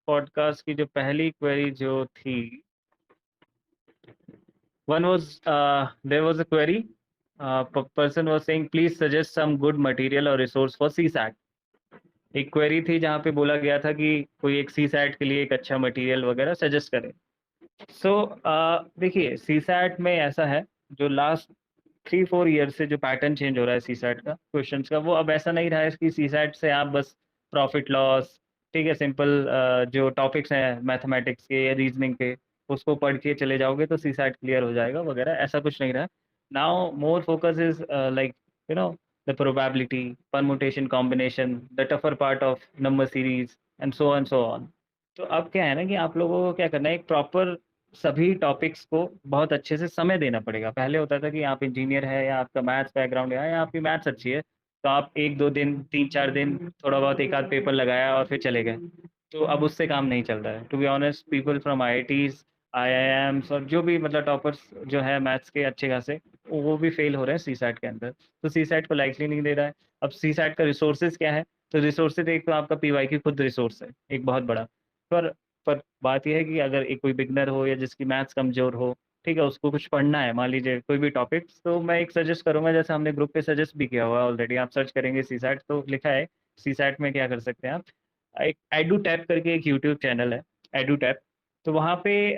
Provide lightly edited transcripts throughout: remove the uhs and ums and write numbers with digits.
Podcast की जो पहली क्वेरी जो थी, one was there was a query. Person was saying, please suggest some good material or resource for CSAT. एक query थी जहाँ पे बोला गया था कि कोई एक CSAT के लिए एक अच्छा मटेरियल वगैरह सजेस्ट करे। सो देखिए, CSAT में ऐसा है, जो लास्ट 3-4 ईयर से जो पैटर्न चेंज हो रहा है CSAT का क्वेश्चंस का, वो अब ऐसा नहीं रहा है कि CSAT से आप बस प्रॉफिट लॉस, ठीक है, सिंपल जो टॉपिक्स हैं मैथमेटिक्स के या रीजनिंग के, उसको पढ़ के चले जाओगे तो CSAT क्लियर हो जाएगा वगैरह, ऐसा कुछ नहीं रहा। Now more focus is like you know the probability, permutation, combination, the tougher part of number series and so on. तो अब क्या है ना कि आप लोगों को क्या करना है, एक प्रॉपर सभी टॉपिक्स को बहुत अच्छे से समय देना पड़ेगा। पहले होता था कि आप इंजीनियर है या आपका मैथ्स बैकग्राउंड है या आपकी मैथ्स अच्छी है, तो आप 1-2 दिन, 3-4 दिन थोड़ा बहुत एक आध पेपर लगाया और फिर चले गए। तो अब उससे काम नहीं चल रहा है। To be honest, people from IITs, IIMs और जो भी मतलब टॉपर्स जो है मैथ्स के अच्छे खासे, वो भी फेल हो रहे हैं CSAT के अंदर। तो CSAT को लाइकली नहीं दे रहा है। अब CSAT का रिसोर्सेज क्या है? तो रिसोर्सेज एक तो आपका PY की खुद रिसोर्स है, एक बहुत बड़ा। पर पर बात ये है कि अगर एक कोई बिगनर हो या जिसकी मैथ्स कमज़ोर हो, ठीक है, उसको कुछ पढ़ना है, मान लीजिए कोई भी टॉपिक्स, तो मैं एक सजेस्ट करूँगा, जैसे हमने ग्रुप पे सजेस्ट भी किया हुआ है ऑलरेडी। आप सर्च करेंगे CSAT तो लिखा है, CSAT में क्या कर सकते हैं आप, एक एडुटैप करके एक यूट्यूब चैनल है, एडुटैप। तो वहाँ पे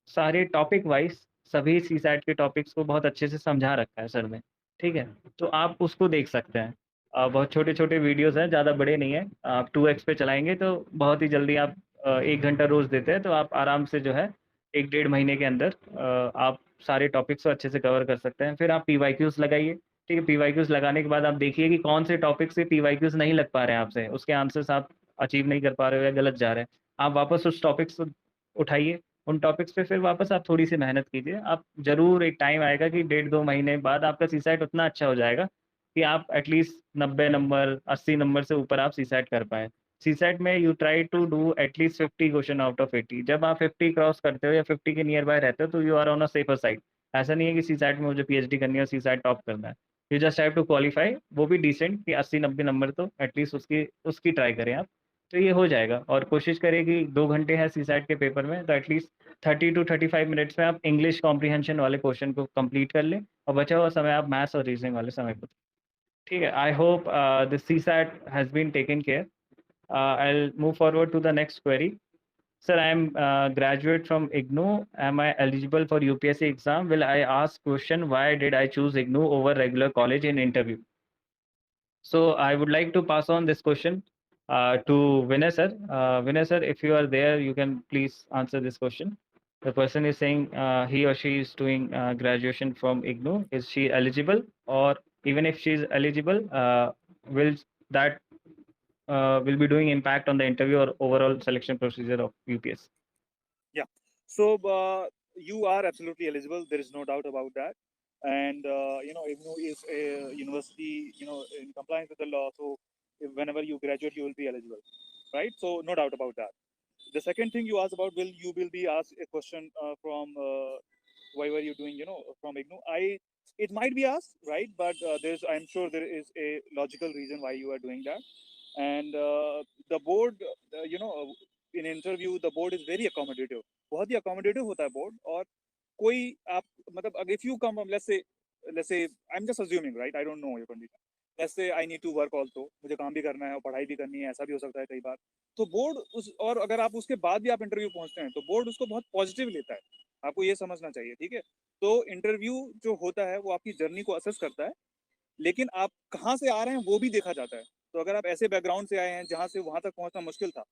सारे टॉपिक वाइज़ सभी CSAT के टॉपिक्स को बहुत अच्छे से समझा रखा है सर ने, ठीक है? तो आप उसको देख सकते हैं। बहुत छोटे-छोटे वीडियोज़ हैं, ज़्यादा बड़े नहीं हैं। आप 2x पे चलाएँगे तो बहुत ही जल्दी आप 1 घंटा रोज़ देते हैं, तो आप आराम से जो है 1 डेढ़ महीने के अंदर आप सारे टॉपिक्स को अच्छे से कवर कर सकते हैं। फिर आप PYQs लगाइए, ठीक है? PYQs लगाने के बाद आप देखिए कि कौन से टॉपिक से PYQs नहीं लग पा रहे हैं आपसे, उसके आंसर्स आप अचीव नहीं कर पा रहे हो या गलत जा रहे हैं। आप वापस उस टॉपिक्स को उठाइए, उन टॉपिक्स पे फिर वापस आप थोड़ी-सी मेहनत कीजिए। आप ज़रूर एक टाइम आएगा कि डेढ़ 2 महीने बाद आपका CSAT उतना अच्छा हो जाएगा कि आप एटलीस्ट 90 नंबर, 80 नंबर से ऊपर आप CSAT कर पाएँ। CSAT में you try to do at least 50 question out of 80। जब आप 50 क्रॉस करते हो या 50 के नियर बाय रहते हो, तो you are on a safer side. ऐसा नहीं है कि CSAT में मुझे PhD करनी है और CSAT टॉप करना है। You just have to qualify, वो भी डिसेंट, कि 80-90 नंबर तो एटलीस्ट उसकी उसकी ट्राई करें आप। तो ये हो जाएगा। और कोशिश करें कि 2 घंटे हैं CSAT के पेपर में, तो एटलीस्ट 30 टू 35 मिनट्स में आप इंग्लिश कॉम्प्रिहेंशन वाले क्वेश्चन को कंप्लीट कर लें और बचा हुआ समय आप मैथ्स और रीजनिंग वाले समय को, ठीक है? I hope the CSAT has been taken care. I'll move forward to the next query. Sir, I am graduate from IGNOU. Am I eligible for UPSC exam? Will I ask question, why did I choose IGNOU over regular college in interview? So I would like to pass on this question to Vinay sir. Vinay sir, if you are there, you can please answer this question. The person is saying he or she is doing graduation from IGNOU. Is she eligible? Or even if she is eligible, will that will be doing impact on the interview or overall selection procedure of UPS? Yeah. So you are absolutely eligible. There is no doubt about that. And IGNOU is a university, in compliance with the law. So whenever you graduate, you will be eligible, right? So no doubt about that. The second thing you asked about, you will be asked a question from why were you doing, from IGNOU? It might be asked, right? But I'm sure there is a logical reason why you are doing that. And the board, in interview, the board is very accommodative. बहुत ही accommodative होता है board. और कोई आप मतलब if you come, let's say I'm just assuming, right? I don't know your condition. Let's say I need to work also, मुझे काम भी करना है और पढ़ाई भी करनी है, ऐसा भी हो सकता है कई बार। तो बोर्ड और अगर आप उसके बाद भी आप इंटरव्यू पहुंचते हैं तो बोर्ड उसको बहुत पॉजिटिव लेता है। आपको ये समझना चाहिए, ठीक है? तो इंटरव्यू जो होता है वो आपकी जर्नी को असेस करता है, लेकिन आप कहाँ से आ रहे हैं वो भी देखा जाता है। तो अगर आप ऐसे बैकग्राउंड से आए हैं जहाँ से वहां तक पहुंचना मुश्किल था,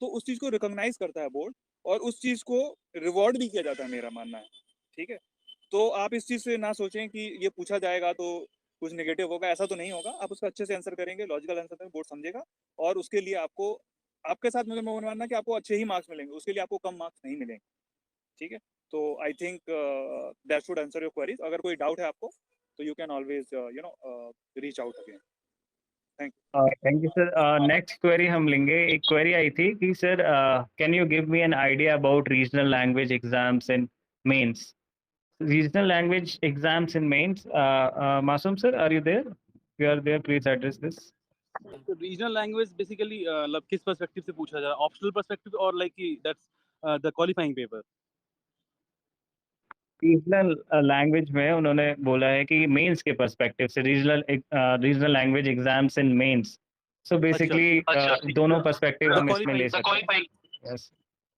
तो उस चीज को रिकॉग्नाइज करता है बोर्ड और उस चीज को रिवॉर्ड भी किया जाता है, मेरा मानना है, ठीक है? तो आप इस चीज से ना सोचें कि ये पूछा जाएगा तो कुछ नेगेटिव होगा, ऐसा तो नहीं होगा। आप उसका अच्छे से आंसर करेंगे, लॉजिकल आंसर करेंगे, बोर्ड समझेगा और उसके लिए आपको, आपके साथ मुझे मानना कि आपको अच्छे ही मार्क्स मिलेंगे, उसके लिए आपको कम मार्क्स नहीं मिलेंगे, ठीक है? तो I think that should answer your queries. अगर कोई डाउट है आपको तो you can always reach out again. Thank you sir. Next query हम लेंगे। एक क्वेरी आई थी कि sir, can you give me an idea about regional language exams in mains? Regional language exams in mains. Masum sir, are you there? If you are there, please address this. तो regional language basically मतलब किस perspective से पूछा जा रहा है, optional perspective और like कि that's the qualifying paper? Regional language में उन्होंने बोला है कि मेंस के पर्सपेक्टिव से regional language exams in mains. So basically दोनों पर्सपेक्टिव द हम इसमें ले क्वालिफाइंग सकते हैं। यस,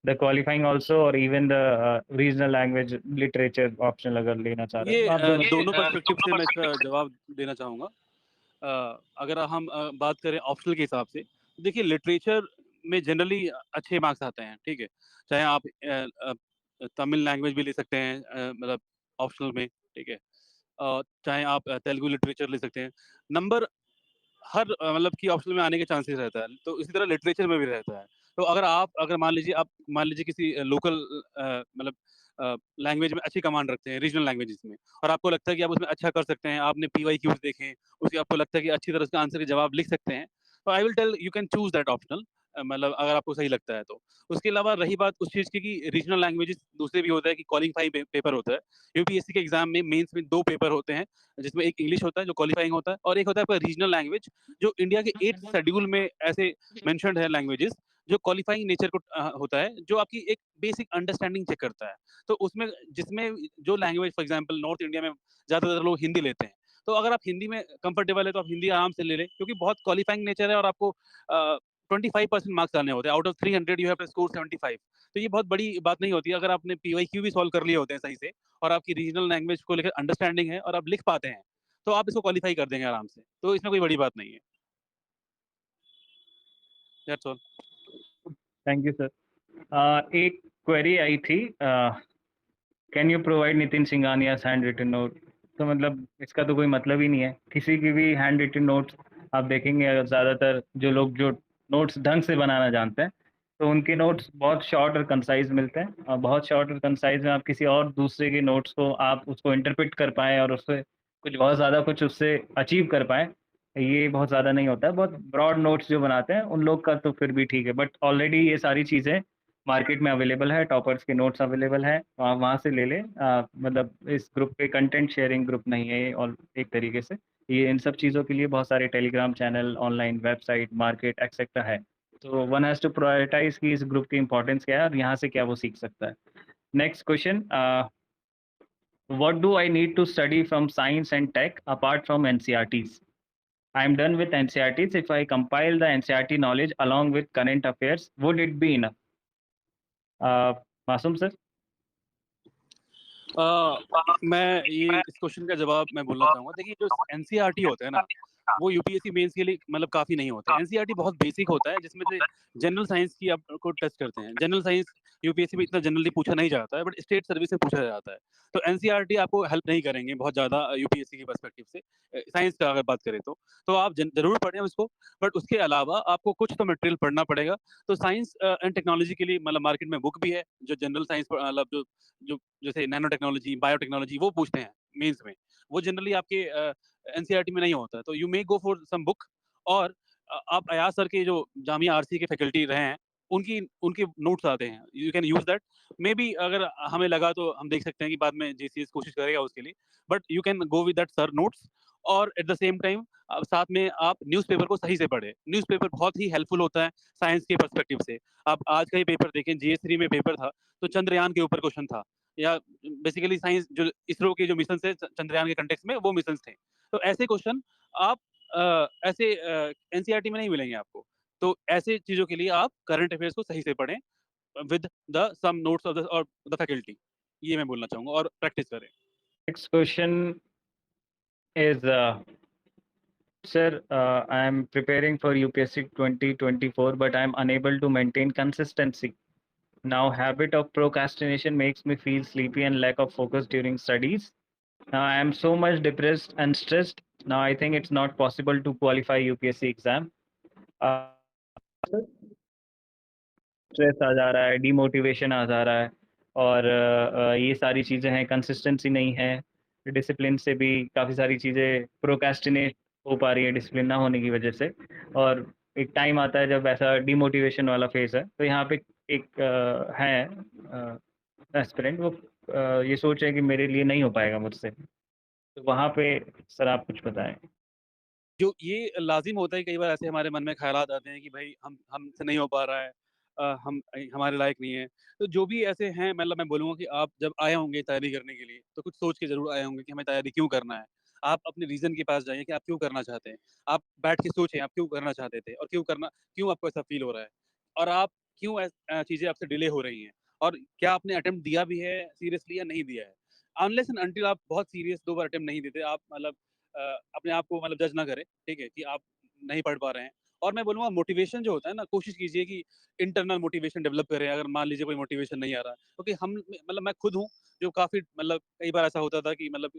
द क्वालिफाइंग आल्सो और even the regional language literature optional अगर लेना चाह रहे ये हैं आप दोनों। दोनों पर्सपेक्टिव से मैं इसका जवाब देना चाहूँगा। अगर हम बात करें ऑप्शनल के हिसाब से, देखिए लिटरेचर में जनरली अच्छे मार्क्स आते हैं, ठीक है? चाहे आप तमिल लैंग्वेज भी ले सकते हैं मतलब ऑप्शनल में, ठीक है? चाहे आप तेलुगु लिटरेचर ले सकते हैं। नंबर हर मतलब कि ऑप्शनल में आने के चांसेस रहता है, तो इसी तरह लिटरेचर में भी रहता है। तो अगर मान लीजिए किसी लोकल मतलब लैंग्वेज में अच्छी कमांड रखते हैं, रीजनल लैंग्वेजेस में, और आपको लगता है कि आप उसमें अच्छा कर सकते हैं, आपने पीवाईक्यूज देखे, उसके आपको लगता है कि अच्छी तरह उसका आंसर के जवाब लिख सकते हैं, तो I will tell you can choose that optional, मतलब अगर आपको सही लगता है तो। उसके अलावा रही बात उस चीज़ की कि रीजनल लैंग्वेजेस दूसरे भी होता है कि क्वालिफाइंग पेपर होता है। यूपीएससी के एग्जाम में मेंस में 2 पेपर होते हैं, जिसमें एक इंग्लिश होता है जो क्वालिफाइंग होता है, और एक होता है आपका रीजनल लैंग्वेज, जो इंडिया के 8th शेड्यूल में ऐसे मेंशन्ड है लैंग्वेजेस, जो क्वालिफाइंग नेचर को होता है, जो आपकी एक बेसिक अंडरस्टैंडिंग चेक करता है। तो उसमें जिसमें जो language for example north India में ज़्यादातर लोग हिंदी लेते हैं, तो अगर आप हिंदी में कंफर्टेबल है तो आप हिंदी आराम से ले लें, क्योंकि बहुत क्वालिफाइंग नेचर है और आपको 25% मार्क्स लाने होते हैं। Out of 300 you have to score 75। तो ये बहुत बड़ी बात नहीं होती है अगर आपने पीवाईक्यू भी सॉल्व कर लिए होते हैं सही से, और आपकी रीजनल लैंग्वेज को लेकर अंडरस्टैंडिंग है और आप लिख पाते हैं, तो आप इसको क्वालिफाई कर देंगे आराम से। तो इसमें कोई बड़ी बात नहीं है। That's all. Thank you sir. एक क्वेरी आई थी, can you provide Nitin Singhania's hand written note. तो मतलब इसका तो कोई मतलब ही नहीं है, किसी की भी हैंड रिटन नोट्स आप देखेंगे, अगर ज़्यादातर जो लोग जो नोट्स ढंग से बनाना जानते हैं तो उनके नोट्स बहुत शॉर्ट और कंसाइज मिलते हैं, और बहुत शॉर्ट और कंसाइज में आप किसी और दूसरे के नोट्स को आप उसको इंटरप्रेट कर पाएँ और उससे कुछ बहुत ज़्यादा कुछ उससे अचीव कर पाएँ, ये बहुत ज़्यादा नहीं होता है। बहुत ब्रॉड नोट्स जो बनाते हैं उन लोग का तो फिर भी ठीक है, बट ऑलरेडी ये सारी चीज़ें मार्केट में अवेलेबल है, टॉपर्स के नोट्स अवेलेबल है, आप वहाँ से ले लें। मतलब इस ग्रुप पे कंटेंट शेयरिंग ग्रुप नहीं है ये, और एक तरीके से ये इन सब चीज़ों के लिए बहुत सारे Telegram channel, online website, market etcetera है। तो वन हैज़ टू प्रायोरिटाइज कि इस ग्रुप की इंपॉर्टेंस क्या है और यहाँ से क्या वो सीख सकता है। Next question, what do I need to study from science and tech apart from NCERTs? I am done with NCERTs. If I compile the NCERT knowledge along with current affairs, would it be enough? मासूम sir. मैं ये इस question का जवाब मैं बोलना चाहूँगा। देखिए जो एनसीईआरटी होता है ना, वो यूपीएससी मेंस के लिए मतलब काफ़ी नहीं होता है। एनसीईआरटी बहुत बेसिक होता है, जिसमें से जनरल साइंस की आपको टेस्ट करते हैं। जनरल साइंस यूपीएससी में इतना जनरली पूछा नहीं जाता है, बट स्टेट सर्विस में पूछा जाता है। तो एनसीईआरटी आपको हेल्प नहीं करेंगे बहुत ज़्यादा यूपीएससी की पर्सपेक्टिव से। साइंस का अगर बात करें तो आप ज़रूर पढ़ें उसको, बट उसके अलावा आपको कुछ तो मटेरियल पढ़ना पड़ेगा। तो साइंस एंड टेक्नोलॉजी के लिए मतलब मार्केट में बुक भी है, जो जनरल साइंस मतलब जो जैसे नैनो टेक्नोलॉजी, बायोटेक्नोलॉजी वो पूछते हैं मेंस में। वो जनरली आपके एनसीईआरटी में नहीं होता है। तो you may go for some book, और आप अयाज सर के जो जामिया आरसी के फैकल्टी रहे हैं, उनकी उनके नोट्स आते हैं, you can use that. May be अगर हमें लगा तो हम देख सकते हैं कि बाद में जीसीएस कोशिश करेगा उसके लिए, but you can go with that sir notes. और एट द सेम टाइम साथ में आप न्यूज़पेपर को सही से पढ़े। न्यूज़पेपर बहुत ही हेल्पफुल होता है साइंस के पर्सपेक्टिव से। आप आज का ही पेपर देखें, जीएस3 में पेपर था, तो चंद्रयान के ऊपर क्वेश्चन था, या बेसिकली साइंस जो इसरो के जो मिशन थे चंद्रयान के कंटेक्स्ट में, वो मिशन थे। तो ऐसे क्वेश्चन आप ऐसे एनसीईआरटी में नहीं मिलेंगे आपको। तो ऐसे चीजों के लिए आप करंट अफेयर्स को सही से पढ़ें with the some notes of the faculty. ये मैं बोलना चाहूंगा, और प्रैक्टिस करें। Next question is, sir, I am preparing for UPSC 2024, but I am unable to maintain consistency. Now, habit of procrastination makes me feel sleepy and lack of focus during studies. Now, I am so much depressed and stressed. Now, I think it's not possible to qualify UPSC exam. Stress आ जा रहा है, demotivation आ जा रहा है, और ये सारी चीज़ें हैं, कंसिस्टेंसी नहीं है, डिसिप्लिन से भी काफ़ी सारी चीज़ें प्रोक्रेस्टिनेट हो पा रही है डिसिप्लिन ना होने की वजह से। और एक टाइम आता है जब ऐसा डिमोटिवेशन वाला फेज़ है, तो यहाँ पे एक है एस्पिरेंट, वो ये सोच रहे हैं कि मेरे लिए नहीं हो पाएगा मुझसे, तो वहाँ पे सर आप कुछ बताएँ? जो ये लाज़िम होता है, कई बार ऐसे हमारे मन में ख़्यालात आते हैं कि भाई हमसे नहीं हो पा रहा है, हम हमारे लायक नहीं है। तो जो भी ऐसे हैं, मतलब मैं बोलूँगा कि आप जब आए होंगे तैयारी करने के लिए, तो कुछ सोच के ज़रूर आए होंगे कि हमें तैयारी क्यों करना है। आप अपने रीज़न के पास जाइए कि आप क्यों करना चाहते हैं। आप बैठ के सोचें आप क्यों करना चाहते थे और क्यों आपको ऐसा फ़ील हो रहा है और आप क्यों चीज़ें आपसे डिले हो रही हैं और क्या आपने अटेम्प्ट दिया भी है सीरियसली या नहीं दिया है। अनलेस एंड अंटिल आप बहुत सीरियस 2 बार अटेम्प्ट नहीं देते, आप मतलब अपने आप को मतलब जज ना करें, ठीक है? कि आप नहीं पढ़ पा रहे हैं। और मैं बोलूँगा मोटिवेशन जो होता है ना, कोशिश कीजिए कि इंटरनल मोटिवेशन डेवलप करें, अगर मान लीजिए कोई मोटिवेशन नहीं आ रहा है। क्योंकि मतलब मैं खुद हूँ, जो काफ़ी मतलब कई बार ऐसा होता था कि मतलब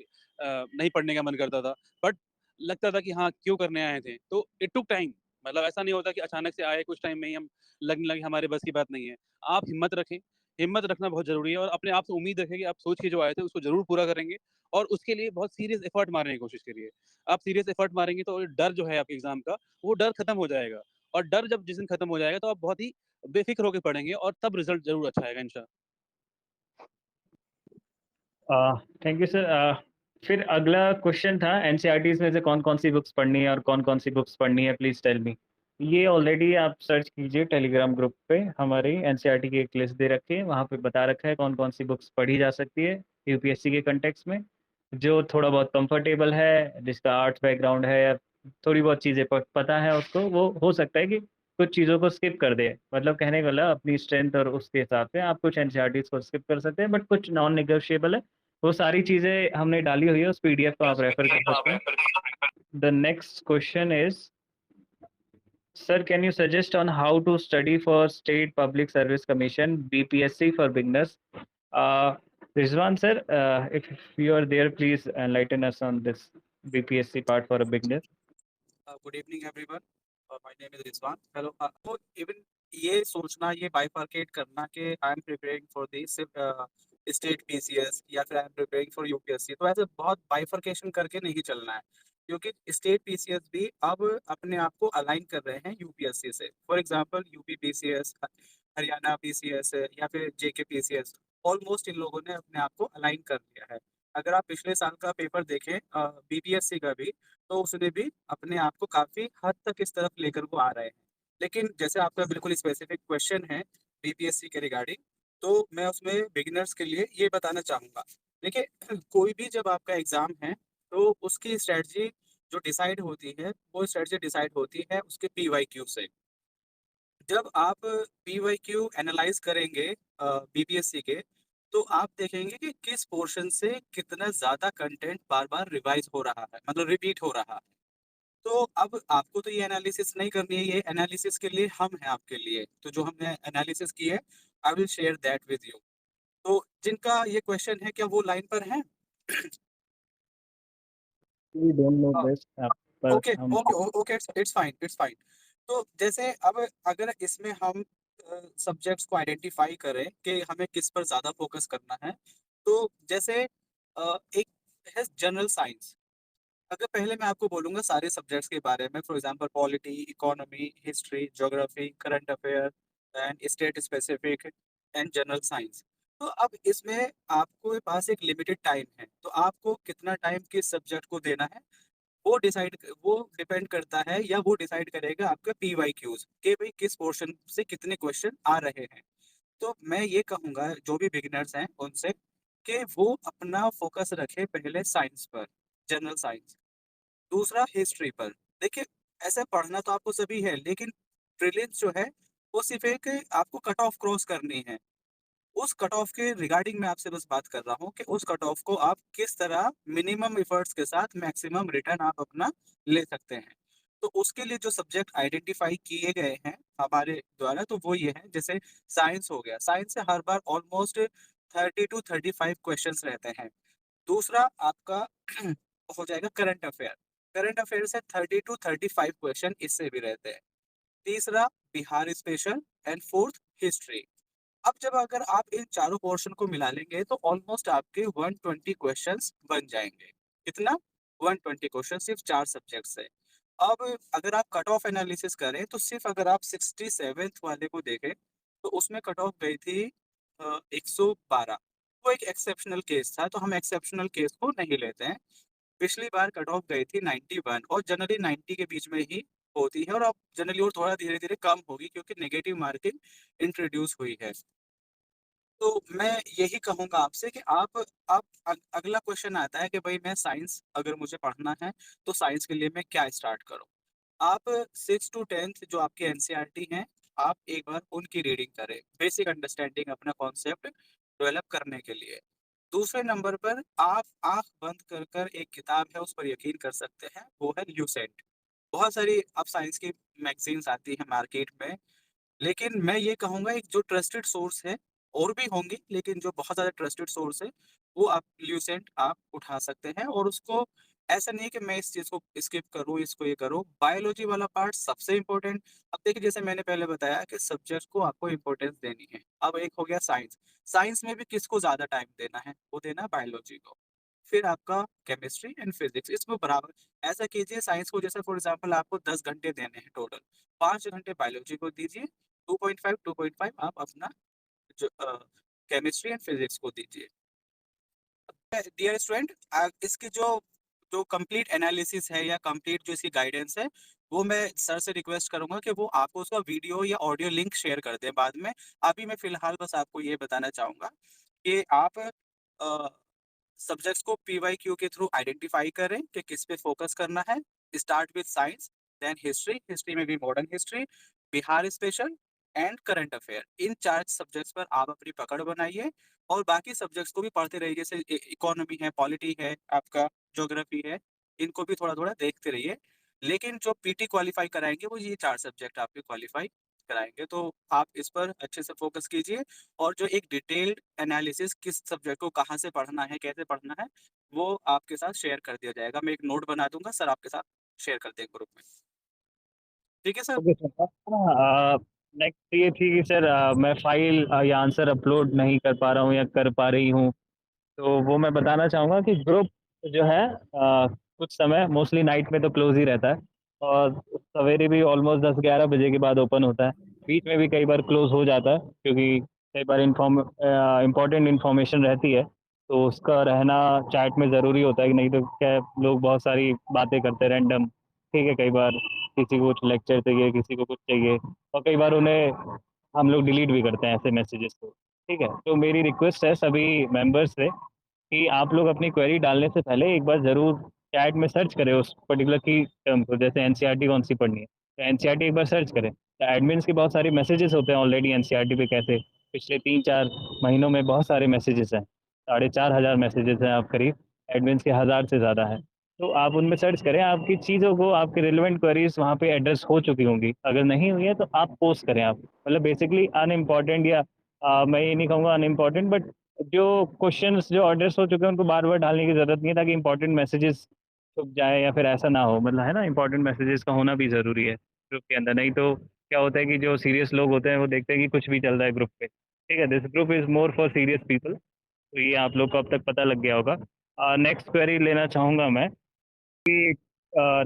नहीं पढ़ने का मन करता था, बट लगता था कि हाँ, क्यों करने आए थे? तो इट टूक टाइम, मतलब ऐसा नहीं होता कि अचानक से आए, कुछ टाइम में ही हम लगने लगे हमारे बस की बात नहीं है। आप हिम्मत रखें, हिम्मत रखना बहुत ज़रूरी है और अपने आप से उम्मीद रखें कि आप सोच के जो आए थे, उसको ज़रूर पूरा करेंगे और उसके लिए बहुत सीरियस एफर्ट मारने की कोशिश करिए। आप सीरियस एफर्ट मारेंगे तो डर जो है आपके एग्ज़ाम का, वो डर खत्म हो जाएगा और डर जब जिस दिन खत्म हो जाएगा, तो आप बहुत ही बेफ़िक्र होके पढ़ेंगे और तब रिज़ल्ट ज़रूर अच्छा आएगा इंशाअल्लाह। Thank you sir. फिर अगला क्वेश्चन था एनसीईआरटीज़ में से कौन-कौन सी बुक्स पढ़नी है और कौन-कौन सी बुक्स पढ़नी है, प्लीज़ टेल मी। ये ऑलरेडी आप सर्च कीजिए टेलीग्राम ग्रुप पे, हमारी एनसीईआरटी की एक लिस्ट दे रखी है, वहाँ पे बता रखा है कौन-कौन सी बुक्स पढ़ी जा सकती है यूपीएससी के कॉन्टेक्स्ट में। जो थोड़ा बहुत कंफर्टेबल है, जिसका आर्ट्स बैकग्राउंड है या थोड़ी बहुत चीज़ें पता है उसको, वो हो सकता है कि कुछ चीज़ों को स्किप कर दे। मतलब कहने का मतलब अपनी स्ट्रेंथ और उसके हिसाब से आप कुछ एनसीईआरटीज़ को स्किप कर सकते हैं, बट कुछ नॉन नेगोशिएबल है। वो सारी चीज़ें हमने डाली हुई है, उस पीडीएफ को आप रेफर कर सकते हैं। The next question is, sir can you suggest on how to study for state public service commission BPSC for beginners? Rizwan sir, if you are there, please enlighten us on this BPSC part for a beginner. Good evening everyone, my name is Rizwan. Hello. तो even ये सोचना, ये bifurcate करना कि I am preparing for this state PCS या फिर I am preparing for UPSC, तो ऐसे बहुत बाइफरकेशन करके नहीं चलना है, क्योंकि स्टेट पीसीएस भी अब अपने आप को अलाइन कर रहे हैं यूपीएससी से। For example UP PCS, Haryana PCS या फिर जेके पीसीएस, ऑलमोस्ट इन लोगों ने अपने आप को अलाइन कर लिया है। अगर आप पिछले साल का पेपर देखें बीपीएससी का भी, तो उसने भी अपने आप को काफ़ी हद तक इस तरफ लेकर वो आ रहे हैं। लेकिन जैसे आपका बिल्कुल स्पेसिफिक क्वेश्चन है बीपीएससी के रिगार्डिंग, तो मैं उसमें बिगिनर्स के लिए ये बताना चाहूँगा। देखिए, कोई भी जब आपका एग्ज़ाम है, तो उसकी स्ट्रैटेजी जो डिसाइड होती है, वो स्ट्रैटेजी डिसाइड होती है उसके पीवाईक्यू से। जब आप पीवाईक्यू एनालाइज़ करेंगे बीपीएससी के, तो आप देखेंगे कि किस पोर्शन से कितना ज़्यादा कंटेंट बार-बार रिवाइज़ हो रहा है, मतलब रिपीट हो रहा है। तो अब आपको तो ये एनालिसिस नहीं करनी है, ये एनालिसिस के लिए हम हैं आपके लिए। तो जो हमने एनालिसिस की है, I will share that with you. तो जिनका ये क्वेश्चन है, क्या वो लाइन पर हैं? We don't know a, this, पर ओके, हम okay, okay, it's it's fine, it's fine. तो जैसे अब अगर इसमें हम सब्जेक्ट्स को आइडेंटिफ़ाई करें कि हमें किस पर ज़्यादा फ़ोकस करना है, तो जैसे एक है जनरल साइंस। अगर पहले मैं आपको बोलूँगा सारे सब्जेक्ट्स के बारे में, for example polity, economy, history, geography, current affair and state specific and general science. तो अब इसमें आपके पास एक लिमिटेड टाइम है, तो आपको कितना टाइम किस सब्जेक्ट को देना है, वो डिपेंड करता है, या वो डिसाइड करेगा आपका पीवाईक्यूज कि भाई किस पोर्शन से कितने क्वेश्चन आ रहे हैं। तो मैं ये कहूँगा जो भी बिगिनर्स हैं उनसे, कि वो अपना फोकस रखे पहले साइंस पर, जनरल साइंस। दूसरा हिस्ट्री पर। देखिए, ऐसा पढ़ना तो आपको सभी है, लेकिन प्रीलिम्स जो है, वो सिर्फ एक आपको कट ऑफ क्रॉस करनी है। उस कट ऑफ के रिगार्डिंग मैं आपसे बस बात कर रहा हूँ कि उस कट ऑफ को आप किस तरह मिनिमम एफर्ट्स के साथ मैक्सिमम रिटर्न आप अपना ले सकते हैं। तो उसके लिए जो सब्जेक्ट आइडेंटिफाई किए गए हैं हमारे द्वारा, तो वो ये है, जैसे साइंस हो गया। साइंस से हर बार ऑलमोस्ट 30 to 35 क्वेश्चंस रहते हैं। दूसरा आपका हो जाएगा करंट अफेयर। करंट अफेयर से 30 to 35 क्वेश्चन इससे भी रहते हैं। तीसरा Bihar special and fourth history. अब जब अगर आप इन चारों पोर्शन को मिला लेंगे, तो ऑलमोस्ट आपके 120 क्वेश्चंस बन जाएंगे। कितना? 120 क्वेश्चन सिर्फ 4 सब्जेक्ट से। अब अगर आप कट ऑफ एनालिसिस करें, तो सिर्फ अगर आप 67th वाले को देखें, तो उसमें कट ऑफ गई थी 112। वो एक एक्सेप्शनल केस था, तो हम एक्सेप्शनल केस को नहीं लेते हैं। पिछली बार कट ऑफ गई थी 91 और जनरली 90 के बीच में ही होती है और अब जनरली और थोड़ा धीरे-धीरे कम होगी क्योंकि नेगेटिव मार्किंग इंट्रोड्यूस हुई है। तो मैं यही कहूँगा आपसे कि आप अगला क्वेश्चन आता है कि भाई मैं साइंस अगर मुझे पढ़ना है, तो साइंस के लिए मैं क्या स्टार्ट करूँ? आप 6 टू 10th जो आपके एनसीईआरटी हैं, आप एक बार उनकी रीडिंग करें, बेसिक अंडरस्टैंडिंग अपना कॉन्सेप्ट डेवलप करने के लिए। दूसरे नंबर पर आप आँख बंद कर कर एक किताब है, उस पर यकीन कर सकते हैं, वो है ल्यूसेंट। बहुत सारी अब साइंस की मैगज़ीन्स आती हैं मार्केट में, लेकिन मैं ये कहूँगा एक जो ट्रस्टेड सोर्स है, और भी होंगी लेकिन जो बहुत ज़्यादा ट्रस्टेड सोर्स है, वो आप ल्यूसेंट आप उठा सकते हैं और उसको ऐसा नहीं है कि मैं इस चीज़ को स्किप करूँ, इसको ये करूँ। बायोलॉजी वाला पार्ट सबसे इम्पोर्टेंट। अब देखिए जैसे मैंने पहले बताया कि सब्जेक्ट को आपको इम्पोर्टेंस देनी है। अब एक हो गया साइंस, साइंस में भी किसको ज़्यादा टाइम देना है? वो देना है बायोलॉजी को। फिर आपका केमिस्ट्री एंड फिज़िक्स इसमें बराबर ऐसा कीजिए साइंस को जैसे फॉर एग्ज़ाम्पल आपको 10 घंटे देने हैं टोटल, 5 घंटे बायोलॉजी को दीजिए, 2.5 आप अपना जो केमिस्ट्री एंड फिजिक्स को दीजिए। डियर स्टूडेंट, इसकी जो जो कंप्लीट एनालिसिस है या कंप्लीट जो इसकी गाइडेंस है, वो मैं सर से रिक्वेस्ट करूंगा कि वो आपको उसका वीडियो या ऑडियो लिंक शेयर कर दें बाद में। अभी मैं फिलहाल बस आपको ये बताना चाहूंगा कि आप सब्जेक्ट्स को पीवाईक्यू के थ्रू आइडेंटिफाई करें कि किस पे फोकस करना है। Start with science, then history, history में भी modern history, Bihar special and current affair. इन 4 सब्जेक्ट्स पर आप अपनी पकड़ बनाइए और बाकी सब्जेक्ट्स को भी पढ़ते रहिए, जैसे इकोनॉमी है, पॉलिटी है, आपका ज्योग्राफी है, इनको भी थोड़ा-थोड़ा देखते रहिए। लेकिन जो पीटी क्वालीफाई कराएँगे वो ये 4 सब्जेक्ट आपके क्वालीफाई कराएँगे, तो आप इस पर अच्छे से फोकस कीजिए और जो एक डिटेल्ड एनालिसिस किस सब्जेक्ट को कहाँ से पढ़ना है, कैसे पढ़ना है, वो आपके साथ शेयर कर दिया जाएगा। मैं एक नोट बना दूँगा, सर आपके साथ शेयर कर देंगे ग्रुप में। ठीक है सर? Okay sir. नेक्स्ट ये थी कि सर मैं फाइल या आंसर अपलोड नहीं कर पा रहा हूँ या कर पा रही हूँ, तो वो मैं बताना चाहूँगा कि ग्रुप जो है कुछ समय मोस्टली नाइट में तो क्लोज़ ही रहता है और सवेरे भी ऑलमोस्ट 10-11 बजे के बाद ओपन होता है। बीच में भी कई बार क्लोज़ हो जाता है क्योंकि कई बार इम्पोर्टेंट इन्फॉर्मेशन रहती है, तो उसका रहना चैट में ज़रूरी होता है कि नहीं तो क्या लोग बहुत सारी बातें करते हैं रैंडम, ठीक है? कई बार किसी को कुछ लेक्चर चाहिए, किसी को कुछ चाहिए और कई बार उन्हें हम लोग डिलीट भी करते हैं ऐसे मैसेजेस को, ठीक है? तो मेरी रिक्वेस्ट है सभी मेंबर्स से कि आप लोग अपनी क्वेरी डालने से पहले एक बार ज़रूर चैट में सर्च करें उस पर्टिकुलर की टर्म को, जैसे एनसीईआरटी कौन-सी पढ़नी है, तो एनसीईआरटी एक बार सर्च करें। तो एडमिन्स के बहुत सारे मैसेजेस होते हैं ऑलरेडी एनसीईआरटी पे कैसे, पिछले 3-4 महीनों में बहुत सारे मैसेजेस हैं, 4500 मैसेजेस हैं अब करीब, एडमिन्स के 1000 से ज़्यादा हैं। तो आप उनमें सर्च करें, आपकी चीज़ों को आपकी रिलेवेंट क्वेरीज़ वहाँ पे एड्रेस हो चुकी होंगी, अगर नहीं हुई है तो आप पोस्ट करें आप। मतलब बेसिकली अनइम्पोर्टेंट या मैं ये नहीं कहूँगा अनइम्पोर्टेंट बट जो क्वेश्चंस जो एड्रेस हो चुके हैं उनको बार-बार डालने की ज़रूरत नहीं है ताकि इम्पोर्टेंट मैसेजेस छुप जाए या फिर ऐसा ना हो, मतलब है ना इम्पोर्टेंट मैसेजेस का होना भी ज़रूरी है ग्रुप के अंदर, नहीं तो क्या होता है कि जो सीरियस लोग होते हैं वो देखते हैं कि कुछ भी चल रहा है ग्रुप पे, ठीक है? This group is more for serious people, तो ये आप लोग को अब तक पता लग गया होगा। नेक्स्ट क्वेरी लेना चाहूँगा मैं कि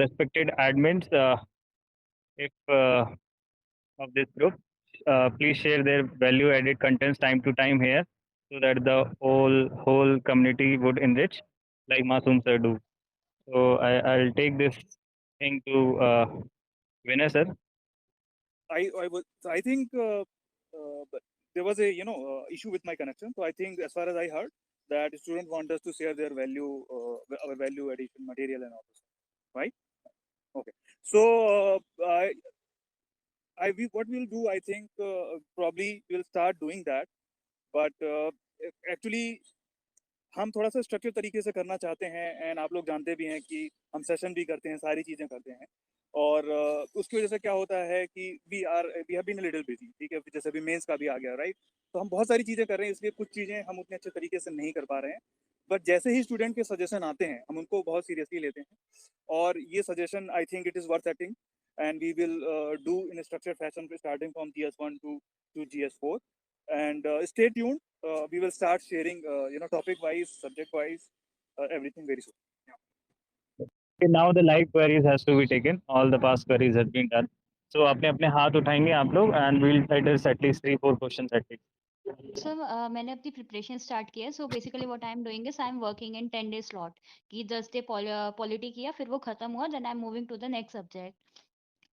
respected admins if of this group. Please share their value added contents time to time here so that the whole community would enrich like Masoom sir do. So I'll take this thing to Vinay sir. I think but there was a issue with my connection. So I think as far as I heard that students want us to share their our value addition material and all this, right? Okay. So what we'll do, I think probably we'll start doing that, but actually हम थोड़ा सा structure तरीके से करना चाहते हैं and आप लोग जानते भी हैं कि हम सेशन भी करते हैं, सारी चीज़ें करते हैं और उसकी वजह से क्या होता है कि we have been a little busy, ठीक है? जैसे अभी मेंस का भी आ गया, राइट? तो हम बहुत सारी चीज़ें कर रहे हैं, इसलिए कुछ चीज़ें हम उतने अच्छे तरीके से नहीं कर पा रहे हैं, बट जैसे ही स्टूडेंट के सजेशन आते हैं हम उनको बहुत सीरियसली लेते हैं और ये suggestion I think it is worth acting and we will do in a structured fashion starting from GS1 to GS4 and stay tuned. We will start sharing topic wise, subject wise, everything very soon. Okay, now the live queries has to be taken. All the past queries have been done. So अपने अपने हाथ उठाएंगे आप लोग and we'll address at least 3-4 questions at least. सर मैंने अपनी preparation start की है। So basically what I am doing is I am working in 10 day slot कि 10 डे पॉलिटी किया, फिर वो खत्म हुआ, then I am moving to the next subject.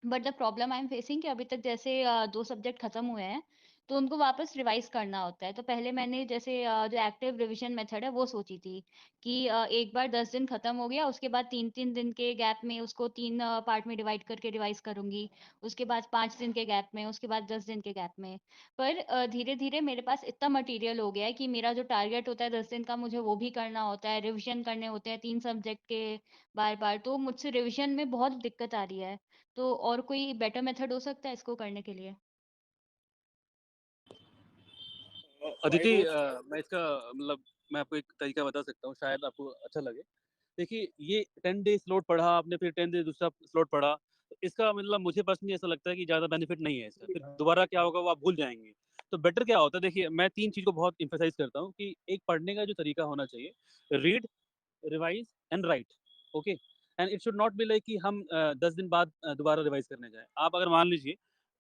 But the problem I am facing कि अभी तक जैसे 2 सब्जेक्ट खत्म हुए हैं, तो उनको वापस रिवाइज़ करना होता है। तो पहले मैंने जैसे जो एक्टिव रिविज़न मेथड है वो सोची थी कि एक बार 10 दिन खत्म हो गया, उसके बाद 3-3 दिन के गैप में उसको 3 पार्ट में डिवाइड करके रिवाइज़ करूँगी। उसके बाद 5 दिन के गैप में, उसके बाद 10 दिन के गैप में। पर धीरे-धीरे मेरे पास इतना मटेरियल हो गया है कि मेरा जो टारगेट होता है 10 दिन का, मुझे वो भी करना होता है, रिविज़न करने होते हैं 3 सब्जेक्ट के बार-बार। तो मुझसे रिविज़न में बहुत दिक्कत आ रही है। तो और कोई बेटर मेथड हो सकता है इसको करने के लिए? So I अदिति, would मैं इसका मतलब मैं आपको एक तरीका बता सकता हूँ, शायद आपको अच्छा लगे। देखिए, ये 10 डे स्लॉट पढ़ा आपने, फिर 10 डे दूसरा स्लॉट पढ़ा, तो इसका मतलब मुझे पर्सनली ऐसा लगता है कि ज़्यादा बेनिफिट नहीं है इसका। फिर दोबारा क्या होगा वो आप भूल जाएँगे। तो बेटर क्या होता है, देखिए मैं 3 चीज़ को बहुत एम्फसाइज़ करता हूँ कि एक पढ़ने का जो तरीका होना चाहिए, read, revise and right, okay? And it should not be like कि हम 10 दिन बाद दोबारा रिवाइज़ करने जाएँ। आप अगर मान लीजिए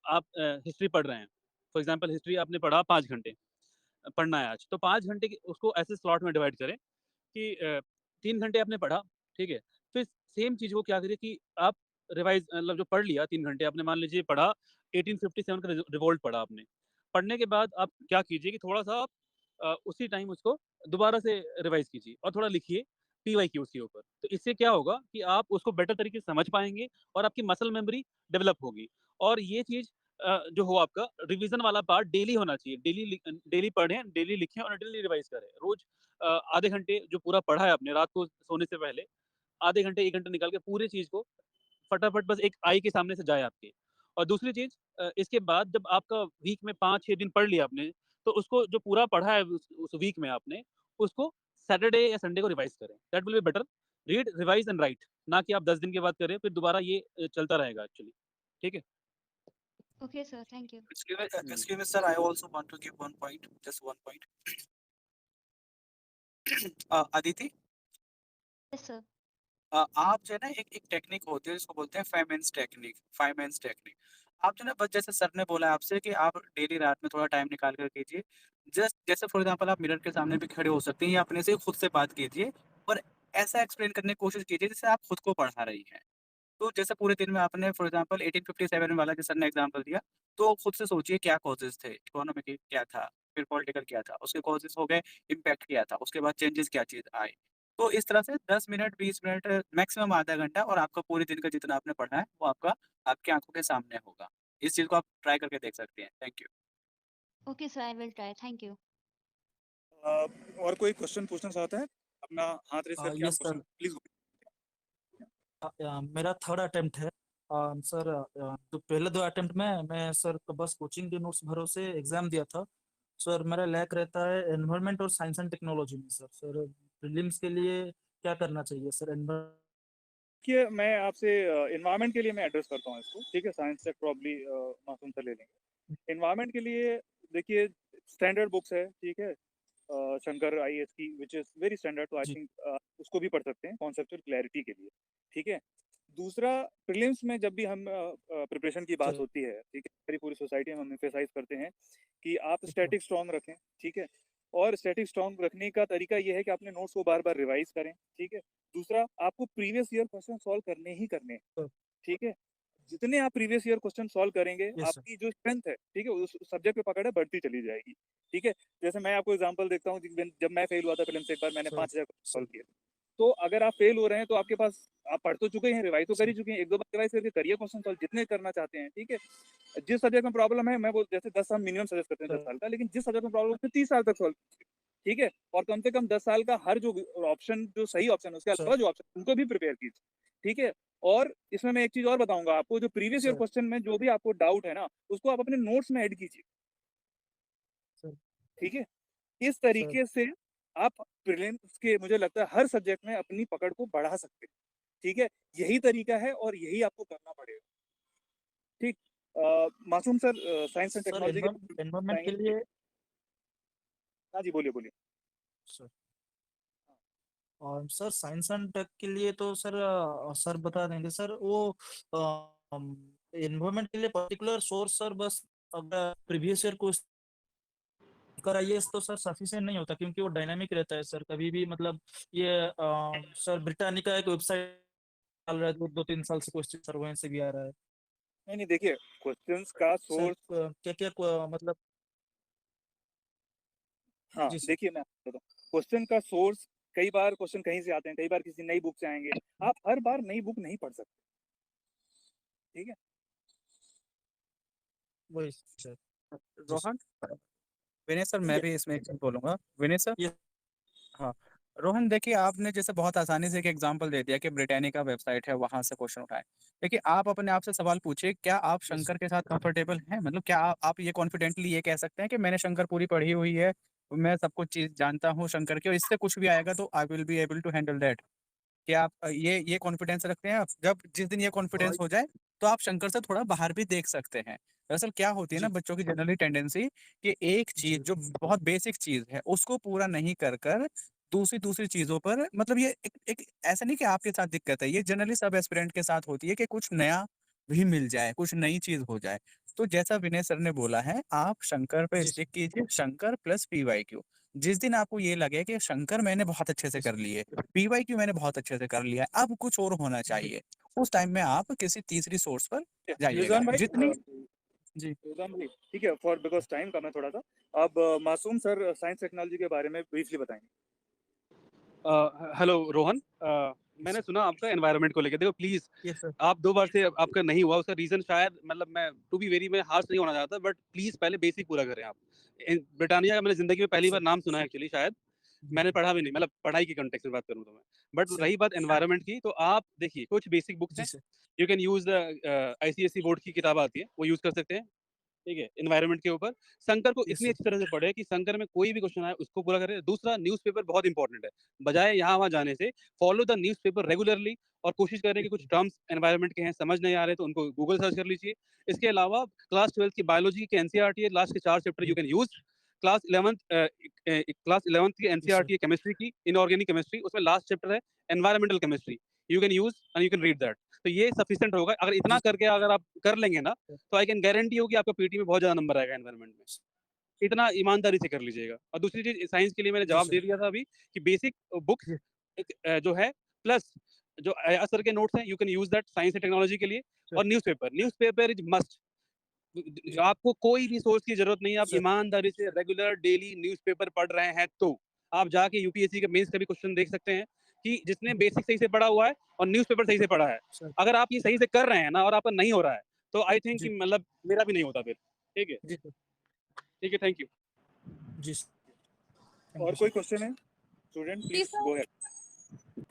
आप हिस्ट्री पढ़ रहे हैं, फॉर एग्ज़ाम्पल हिस्ट्री आपने पढ़ा 5 घंटे पढ़ना है आज, तो 5 घंटे की उसको ऐसे स्लॉट में डिवाइड करें कि 3 घंटे आपने पढ़ा, ठीक है? फिर सेम चीज़ को क्या करिए कि आप रिवाइज़ मतलब जो पढ़ लिया 3 घंटे आपने, मान लीजिए पढ़ा 1857 का रिवोल्ट पढ़ा आपने। पढ़ने के बाद आप क्या कीजिए कि थोड़ा-सा आप उसी टाइम उसको दोबारा से रिवाइज़ कीजिए और थोड़ा लिखिए पीवाईक्यू उसके ऊपर। तो इससे क्या होगा कि आप उसको बेटर तरीके से समझ पाएँगे और आपकी मसल मेमोरी डेवलप होगी। और ये चीज़ जो हो आपका रिवीज़न वाला पार्ट डेली होना चाहिए। डेली पढ़ें, डेली लिखें और डेली रिवाइज़ करें। रोज़ आधे घंटे जो पूरा पढ़ा है आपने रात को सोने से पहले, आधे घंटे 1 घंटा निकाल के पूरी चीज़ को फटाफट बस एक आई के सामने से जाए आपके। और दूसरी चीज़, इसके बाद जब आपका वीक में 5-6 दिन पढ़ लिया आपने, तो उसको जो पूरा पढ़ा है उस वीक में आपने, उसको सैटरडे या संडे को रिवाइज़ करें। That will be better. Read, revise and right, ना कि आप 10 दिन के बाद करें, फिर दोबारा ये चलता रहेगा एक्चुअली। ठीक है? Okay sir, thank you. Hmm. Excuse me, sir. I also want to give one point, just one point. Aditi, yes sir. आप जो है ना एक एक टेक्निक होती है जिसको बोलते हैं फाइव मेंस टेक्निक। आप जो है ना बस जैसे सर ने बोला आपसे कि आप डेली रात में थोड़ा टाइम निकाल कर कीजिए। जस्ट जैसे फॉर एग्जांपल आप मिरर के सामने भी खड़े हो सकते हैं या अपने से खुद से बात कीजिए और ऐसा एक्सप्लेन करने की कोशिश कीजिए जैसे आप खुद को पढ़ा रही हैं। तो जैसे पूरे दिन में आपने फॉर एग्जांपल 1857 वाला जो सर ने एग्जांपल दिया, तो खुद से सोचिए क्या कॉजेज़ थे, इकोनॉमिक क्या था, फिर पॉलिटिकल क्या था, उसके कॉजेज़ हो गए, इम्पैक्ट क्या था, उसके बाद चेंजेस क्या चीज़ आए। तो इस तरह से 10 मिनट, 20 मिनट, मैक्सिमम आधा घंटा और आपका पूरे दिन का जितना आपने पढ़ा है, वो आपका आपकी आँखों के सामने होगा। इस चीज़ को आप ट्राई करके देख सकते हैं। Thank you. Okay sir, I will try. Thank you. और कोई क्वेश्चन पूछना चाहता है? अपना हाथ रेज़ करके आप यस क्वेश्चन सर, प्लीज़। मेरा थर्ड अटेम्प्ट है। सर, तो पहले 2 अटेम्प्ट में मैं सर तो बस कोचिंग के नोट्स भरोसे एग्जाम दिया था। सर मेरा लैक रहता है एनवायरनमेंट और साइंस एंड टेक्नोलॉजी में सर। सर प्रीलिम्स के लिए क्या करना चाहिए सर? देखिए, मैं आपसे एनवायरनमेंट के लिए मैं एड्रेस करता हूँ इसको, ठीक है? साइंस से प्रॉब्ली मासूम सर ले लेंगे। एनवायरनमेंट के लिए देखिए स्टैंडर्ड बुक्स है, ठीक है? शंकर आईएएस की व्हिच इज़ वेरी स्टैंडर्ड, तो आई जी, थिंक उसको भी पढ़ सकते हैं कॉन्सेप्चुअल क्लैरिटी के लिए, ठीक है? दूसरा, प्रीलिम्स में जब भी हम प्रिपरेशन की बात सर, होती है, ठीक है? हमारी पूरी सोसाइटी में हम एम्फसाइज़ करते हैं कि आप ठीक है, स्टैटिक स्ट्रॉन्ग रखें, ठीक है? और स्टैटिक स्ट्रॉन्ग रखने का तरीका ये है कि अपने नोट्स को बार-बार रिवाइज़ करें, ठीक है? दूसरा, आपको प्रीवियस ईयर क्वेश्चन सॉल्व करने ही करने हैं, सर, ठीक है? जितने आप प्रीवियस ईयर क्वेश्चन सॉल्व करेंगे, यस सर, आपकी जो स्ट्रेंथ है, ठीक है? उस सब्जेक्ट पे पकड़ है बढ़ती चली जाएगी, ठीक है? जैसे मैं आपको एग्ज़ाम्पल देता हूँ, जब मैं फेल हुआ था प्रीलिम्स से, एक बार मैंने सर, 5000 क्वेश्चन सर, सॉल्व किए। तो अगर आप फेल हो रहे हैं तो आपके पास, आप पढ़ तो चुके हैं, रिवाइज़ तो कर सर, ही चुके हैं, 1-2 बार रिवाइज़ करके करिए क्वेश्चन सॉल्व जितने करना चाहते हैं, ठीक है? जिस सब्जेक्ट में प्रॉब्लम है, मैं वो जैसे 10 साल मिनिमम सजेस्ट करते हैं, 10 सर, साल का, लेकिन जिस सब्जेक्ट में प्रॉब्लम है 30 साल तक सॉल्व कीजिए, ठीक है? और कम से कम 10 साल का हर जो ऑप्शन, जो सही ऑप्शन है, उसके सर, अलावा जो ऑप्शन है, उनको भी प्रिपेयर कीजिए, ठीक है? और इसमें मैं एक चीज़ और बताऊँगा आपको, जो प्रीवियस ईयर सर, क्वेश्चन में जो भी आपको डाउट है ना, उसको आप अपने नोट्स में ऐड कीजिए, सर, ठीक है? इस सर, तरीके से आप प्रीलिम्स के, मुझे लगता है, हर सब्जेक्ट में अपनी पकड़ को बढ़ा सकते हैं, ठीक है? यही तरीका है और यही आपको करना पड़ेगा, ठीक? मासूम sir science and sir technology के एनवायरनमेंट के बताएँगे? लिए हाँ जी, बोलिए, बोलिए। सर, और सर साइंस एंड टेक के लिए तो सर सर बता देंगे सर वो एनवायरनमेंट के लिए पर्टिकुलर सोर्स सर, बस अगर प्रीवियस ईयर को कर आईएएस तो सर सफिशिएंट नहीं होता, क्योंकि वो डायनामिक रहता है सर। कभी भी मतलब ये सर ब्रिटानिका एक वेबसाइट चल रहा है, 2-3 साल से क्वेश्चन सर वहीं से भी आ रहा है नहीं देखिए, क्वेश्चंस का सर। सोर्स, क्या क्या मतलब हाँ जी सर। देखिए मैं आपको बताता हूँ, क्वेश्चन का सोर्स, कई बार क्वेश्चन कहीं से आते हैं, कई बार किसी नई बुक से आएंगे, आप हर बार नई बुक नहीं पढ़ सकते, ठीक है। वही सर। जी रोहन, विनय सर, मैं ये भी इसमें एक चीज बोलूंगा। विनय सर, ये हाँ, रोहन देखिए, आपने जैसे बहुत आसानी से एक एग्जांपल दे दिया कि ब्रिटानिका वेबसाइट है, वहां से क्वेश्चन उठाए। देखिए, आप अपने आप से सवाल पूछिए, क्या आप yes, शंकर के साथ कंफर्टेबल हैं? मतलब क्या आप ये कॉन्फिडेंटली ये कह सकते हैं कि मैंने शंकर पूरी पढ़ी हुई है, मैं सब कुछ चीज जानता हूँ शंकर की, और इससे कुछ भी आएगा तो I will be able to handle that? क्या आप ये कॉन्फिडेंस रखते हैं? आप जब जिस दिन ये कॉन्फिडेंस हो जाए तो आप शंकर से थोड़ा बाहर भी देख सकते हैं। दरअसल क्या होती है ना, जी बच्चों की जनरली टेंडेंसी कि एक जी चीज जो बहुत बेसिक चीज है उसको पूरा नहीं कर कर दूसरी दूसरी चीजों पर, मतलब ये एक ऐसा नहीं कि आपके साथ दिक्कत है, ये जनरली सब एस्पिरेंट के साथ होती है कि कुछ नया भी मिल जाए, कुछ नई चीज हो जाए। तो जैसा विनय सर ने बोला है, आप शंकर पे जी स्टिक कीजिए, शंकर प्लस पीवाईक्यू। जिस दिन आपको ये लगे कि शंकर मैंने बहुत अच्छे से जी कर लिए, पीवाईक्यू मैंने बहुत अच्छे से कर लिया है, अब कुछ और होना चाहिए, उस टाइम में आप किसी तीसरी सोर्स पर जाइएगा। रिजवान भाई, जितनी जी रिजवान भाई, ठीक है, फॉर बिकॉज टाइम कम है थोड़ा सा, अब मासूम सर साइंस टेक्नोलॉजी के बारे में ब्रीफली बताएंगे। हेलो रोहन, मैंने सुना आपका एनवायरनमेंट को लेके। देखो प्लीज, यस सर। आप 2 बार से आपका नहीं हुआ, उसका रीजन शायद, मतलब मैं टू बी वेरी, मैं हार्श नहीं होना चाहता, बट प्लीज पहले बेसिक पूरा करें आप। ब्रिटानिया का मैंने जिंदगी में पहली बार नाम सुना है एक्चुअली, शायद मैंने पढ़ा भी नहीं, मतलब पढ़ाई की कंटेक्स्ट में बात करूँ तो मैं। बट रही बात एनवायरनमेंट की, तो आप देखिए कुछ बेसिक बुक्स जी हैं, sir. You can use the ICSE board की किताब आती है, वो यूज कर सकते हैं, ठीक है, एनवायरनमेंट के ऊपर। शंकर को यस इतनी सर। अच्छी तरह से पढ़े कि शंकर में कोई भी क्वेश्चन आए उसको पूरा करें। दूसरा, न्यूज़पेपर बहुत इंपॉर्टेंट है, बजाय यहाँ वहाँ जाने से फॉलो द न्यूज़पेपर रेगुलरली, और कोशिश करें कि कुछ टर्म्स एनवायरनमेंट के हैं समझ नहीं आ रहे तो उनको गूगल सर्च कर लीजिए। इसके अलावा क्लास 12 की बायोलॉजी की एनसीईआरटी है, लास्ट के 4 chapter you can use. Class 11th की एनसीईआरटी है केमिस्ट्री की, इनऑर्गेनिक केमिस्ट्री, उसमें लास्ट चैप्टर है environmental chemistry, you can use and you can read that. तो ये सफिशिएंट होगा। अगर इतना जी करके अगर आप कर लेंगे ना, तो आई कैन गारंटी हो कि आपका पीटी में बहुत ज्यादा नंबर आएगा एनवायरनमेंट में। इतना ईमानदारी से कर लीजिएगा। और दूसरी चीज, साइंस के लिए मैंने जी जवाब दे सर। दिया था अभी कि बेसिक बुक्स जी जो है, प्लस जो असर के नोट्स हैं, you can use that science and technology के लिए। सर। और न्यूज़पेपर इज मस्ट। जी आपको कोई भी सोर्स की जरूरत नहीं है, आप सर। ईमानदारी से रेगुलर डेली न्यूज़पेपर पढ़ रहे हैं तो आप जाके यूपीएससी के मेंस का भी क्वेश्चन देख सकते हैं कि जिसने बेसिक सही से पढ़ा हुआ है और न्यूज़पेपर सही से पढ़ा है। सर। अगर आप ये सही से कर रहे हैं ना और आपका नहीं हो रहा है, तो आई थिंक कि जी मतलब मेरा भी नहीं होता फिर। ठीक है, जी सर। ठीक है, थैंक यू। जी थैंक और यू कोई सर। क्वेश्चन है स्टूडेंट, जी प्लीज गो अहेड।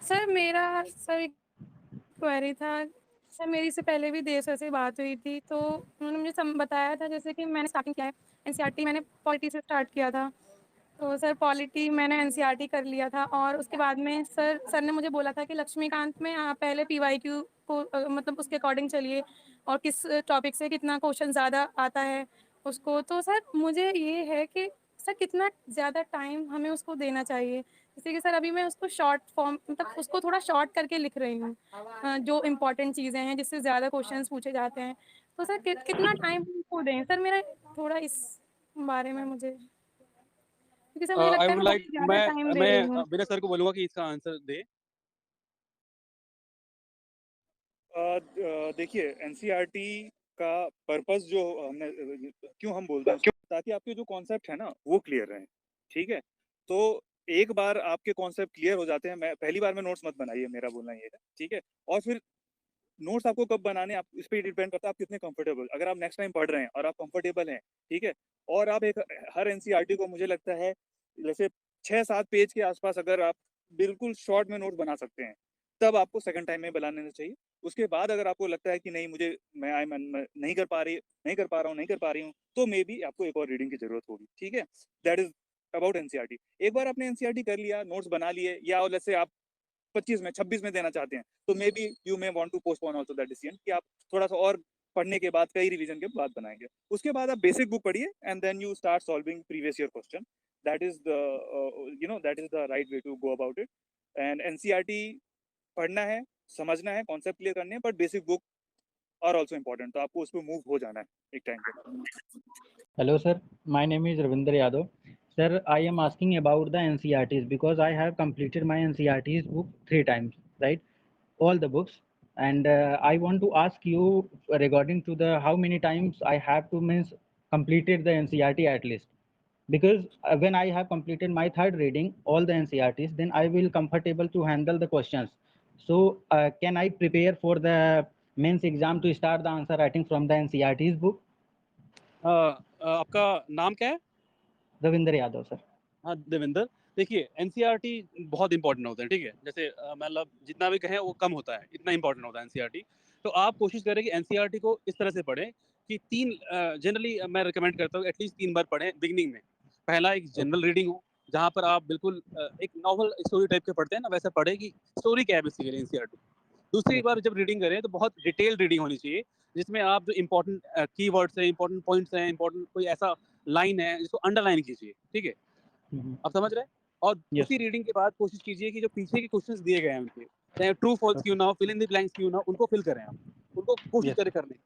सर मेरा सर एक क्वेरी था। सर मेरी से पहले भी देर सर से बात हुई थी, तो उन्होंने मुझे बताया था, जैसे कि मैंने स्टार्टिंग किया है एनसीईआरटी, मैंने पॉलिटी से स्टार्ट किया था। तो सर पॉलिटी मैंने एनसीईआरटी कर लिया था, और उसके बाद में सर ने मुझे बोला था कि लक्ष्मीकांत में आप पहले पीवाईक्यू को मतलब उसके अकॉर्डिंग चलिए, और किस टॉपिक से कितना क्वेश्चन ज़्यादा आता है उसको। तो सर मुझे ये है कि सर कितना ज़्यादा टाइम हमें उसको देना चाहिए। जैसे कि सर अभी मैं उसको शॉर्ट फॉर्म, मतलब उसको थोड़ा शॉर्ट करके लिख रही हूँ, जो इम्पोर्टेंट चीज़ें हैं जिससे ज़्यादा क्वेश्चंस पूछे जाते हैं। तो सर कितना टाइम उसको दें? सर मेरा थोड़ा इस बारे में मुझे, क्योंकि सर मुझे आई लगता है वुड मैं लाइक, बहुत ज़्यादा टाइम दे रही हूँ। मैं विनय सर को बोलूंगा कि इसका आंसर दे। देखिए, एनसीईआरटी का पर्पस जो हमने क्यों हम बोलते हैं, ताकि आपके जो कॉन्सेप्ट है ना वो क्लियर रहे, ठीक है। तो एक बार आपके कॉन्सेप्ट क्लियर हो जाते हैं, मैं पहली बार में नोट्स मत बनाइए, मेरा बोलना ये है, ठीक है। और फिर नोट्स आपको कब बनाने, आप इस पे डिपेंड करता है आप कितने कंफर्टेबल, अगर आप नेक्स्ट टाइम पढ़ रहे हैं और आप कंफर्टेबल हैं, ठीक है, और आप एक हर एनसीईआरटी को मुझे लगता है जैसे 6-7 पेज के आसपास अगर आप बिल्कुल शॉर्ट में नोट बना सकते हैं, तब आपको सेकंड टाइम में बना लेना चाहिए। उसके बाद अगर आपको लगता है कि नहीं मुझे मैं नहीं कर पा रही, नहीं कर पा रही हूँ, तो मे बी आपको एक और रीडिंग की जरूरत होगी, ठीक है। That is about NCERT. एक बार आपने एनसीईआरटी कर लिया, नोट्स बना लिए, या जैसे आप 25 में 26 में देना चाहते हैं, तो maybe you may want to postpone also that decision, कि आप थोड़ा सा और पढ़ने के बाद, कई रिवीजन के बाद बनाएंगे। उसके बाद आप बेसिक बुक पढ़िए and then you start solving previous year question. That is the that is the right way to go about it. And NCERT पढ़ना है, समझना है, कॉन्सेप्ट क्लियर करने हैं, but basic book are also important, तो आपको उस पर मूव हो जाना है एक टाइम पे। Hello sir, my name is Ravinder Yadav Sir, I am asking about the NCERTs because I have completed my NCERTs book 3 times, right? All the books. And I want to ask you regarding to the how many times I have to means completed the NCERT at least. Because when I have completed my third reading, all the NCERTs, then I will comfortable to handle the questions. So can I prepare for the mains exam to start the answer writing from the NCERTs book? आपका नाम क्या है? Ravindra Yadav sir. हाँ देवेंद्र, देखिए NCERT बहुत important होता है, ठीक है, जैसे मतलब जितना भी कहें वो कम होता है, इतना इंपॉर्टेंट होता है एनसीईआरटी। तो आप कोशिश करें कि एनसीईआरटी को इस तरह से पढ़ें कि जनरली मैं रिकमेंड करता हूँ एटलीस्ट 3 बार पढ़ें बिगिनिंग में। पहला एक जनरल रीडिंग हो, जहाँ पर आप बिल्कुल एक नॉवल स्टोरी टाइप के पढ़ते हैं ना, वैसा पढ़े कि स्टोरी क्या है बेसिकली एनसीईआरटी। दूसरी बार जब रीडिंग करें तो बहुत डिटेल्ड रीडिंग होनी चाहिए, जिसमें आप जो इंपॉर्टेंट कीवर्ड्स हैं, इंपॉर्टेंट पॉइंट्स हैं, इंपॉर्टेंट कोई ऐसा लाइन है जिसको अंडरलाइन कीजिए, ठीक है? आप समझ रहे हैं? और उसी रीडिंग के बाद कोशिश कीजिए कि जो पीछे के क्वेश्चंस दिए गए हैं उनके, चाहे ट्रू फॉल्स क्यों ना हो, फिल इन द ब्लैंक्स क्यों ना हो, उनको फिल करें आप, उनको कोशिश करें करने।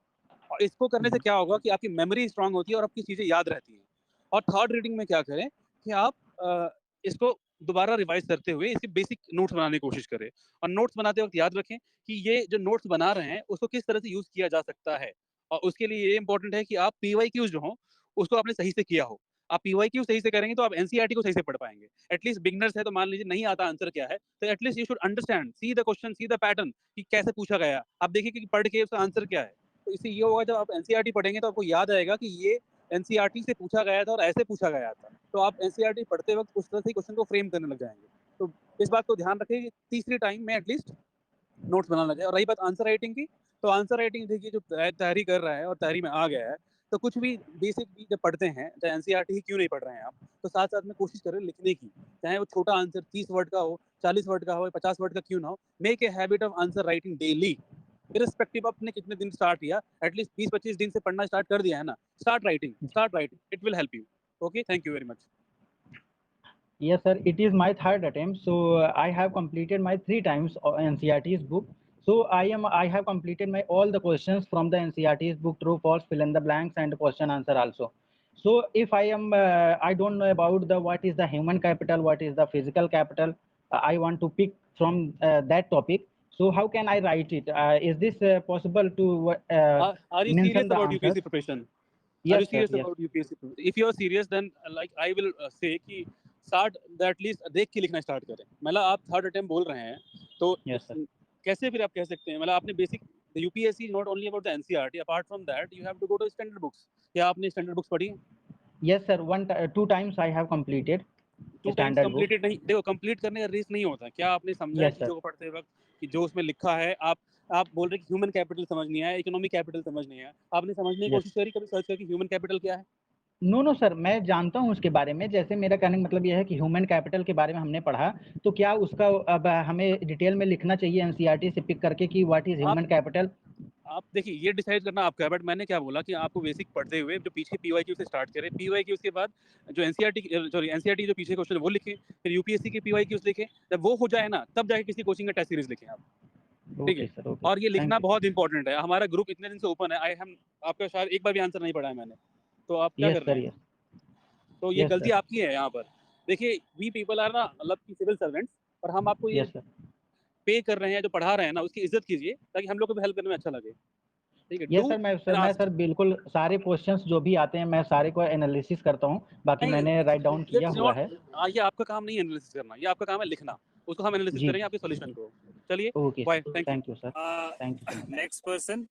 और इसको करने से क्या होगा कि आपकी मेमोरी स्ट्रांग होती है और आपकी चीजें याद रहती हैं। और थर्ड रीडिंग में क्या करें कि आप इसको दोबारा रिवाइज करते हुए इसके बेसिक नोट्स बनाने की कोशिश करें। और नोट्स बनाते वक्त याद रखें कि ये जो नोट्स बना रहे हैं उसको किस तरह से यूज किया जा सकता है। और उसके लिए ये इंपॉर्टेंट है कि आप पीवाईक्यूज जो हो उसको आपने सही से किया हो। आप पीवाईक्यू सही से करेंगे तो आप एनसीईआरटी को सही से पढ़ पाएंगे। एटलीस्ट बिगनर्स है तो मान लीजिए नहीं आता आंसर क्या है, तो at least you should understand, see the question, see the pattern कि कैसे पूछा गया। आप देखिए कि पढ़ के उसका आंसर क्या है। तो इससे ये होगा जब आप एनसीईआरटी पढ़ेंगे तो आपको याद आएगा कि ये एनसीईआरटी से पूछा गया था और ऐसे पूछा गया था। तो आप एनसीईआरटी पढ़ते वक्त उस तरह से क्वेश्चन को फ्रेम करने लग जाएंगे। तो इस बात को ध्यान रखें कि तीसरी टाइम में एटलीस्ट नोट्स बनाना चाहिए। और रही बात आंसर राइटिंग की, तो आंसर राइटिंग देखिए जो तैयारी कर रहा है और तैयारी में आ गया है, तो कुछ भी बेसिक भी जब पढ़ते हैं, चाहे एनसीईआरटी ही क्यों नहीं पढ़ रहे हैं आप, तो साथ साथ में कोशिश करें लिखने की। चाहे वो छोटा आंसर 30 वर्ड का हो, 40 वर्ड का हो, 50 वर्ड का क्यों ना हो, make a habit of answer writing daily, irrespective of आपने कितने दिन स्टार्ट किया। एटलीस्ट 20-25 दिन से पढ़ना स्टार्ट कर दिया है ना, start writing, it will help you. Okay, thank you very much. Yes, sir. It is my third attempt. So I have completed my 3 times NCERT's book. So I have completed my all the questions from the NCERT's book, true, false, fill in the blanks, and question answer also. So if I don't know about the what is the human capital, what is the physical capital. I want to pick from that topic. So how can I write it? Is this possible to Are you serious mention the about UPSC answers? preparation? Are Yes, you sir. serious Yes. about UPSC? If you are serious, then like I will say कि start at least देख के लिखना start करें। मतलब आप third attempt बोल रहे हैं तो Yes, sir. कैसे फिर आप कह सकते हैं, मतलब आपने basic UPSC is not only about the NCERT, apart from that you have to go to standard books। क्या आपने स्टैंडर्ड बुक्स पढ़ी? Yes, sir. 2 times I have completed 2 times standard book. Completed नहीं, देखो कंप्लीट करने का race नहीं होता। क्या आपने समझा है Yes, sir. चीजों को पढ़ते वक्त कि जो उसमें लिखा है, आप बोल रहे हैं कि ह्यूमन कैपिटल समझ नहीं आया, इकोनॉमिक कैपिटल समझ नहीं आया, आपने समझने की Yes. कोशिश करी कभी सर्च करके ह्यूमन कैपिटल क्या है? नो सर, मैं जानता हूँ उसके बारे में। जैसे मेरा कहने का मतलब यह है कि ह्यूमन कैपिटल के बारे में हमने पढ़ा, तो क्या उसका अब हमें डिटेल में लिखना चाहिए एनसीईआरटी से पिक करके कि व्हाट इज ह्यूमन कैपिटल? आप देखिए ये डिसाइड करना आपका है, बट मैंने क्या बोला कि आपको बेसिक पढ़ते हुए जो पीछे पीवाईक्यू से स्टार्ट करें, पीवाईक्यू के बाद जो एनसीईआरटी जो पीछे क्वेश्चन है वो लिखें, फिर यूपीएससी के पीवाईक्यूज लिखें। जब वो हो जाए ना तब जाके किसी कोचिंग का टेस्ट सीरीज लिखें आप, ठीक है? Sir, okay. और ये लिखना बहुत इंपॉर्टेंट है। हमारा ग्रुप इतने दिन से ओपन है, आपका शायद एक बार भी आंसर नहीं पढ़ा है मैंने, तो आप क्या कर रहे हैं? तो ये गलती आपकी है यहाँ पर। देखिए वी पीपल आर ना मतलब की सिविल सर्वेंट्स, और हम आपको ये पे कर रहे हैं, जो पढ़ा रहे हैं ना उसकी इज्जत कीजिए ताकि हम लोग को भी हेल्प करने में अच्छा लगे, ठीक है? यस सर, मैं सर बिल्कुल सारे क्वेश्चंस जो भी आते हैं मैं सारे को एनालिसिस करता हूँ। बाकी मैंने राइट डाउन किया हुआ है। ये आपका काम नहीं है एनालिसिस करना, ये आपका काम है लिखना। उसको हम एनालिसिस करेंगे आपके सॉल्यूशन को। चलिए, okay, bye, thank you sir, thank you. Next person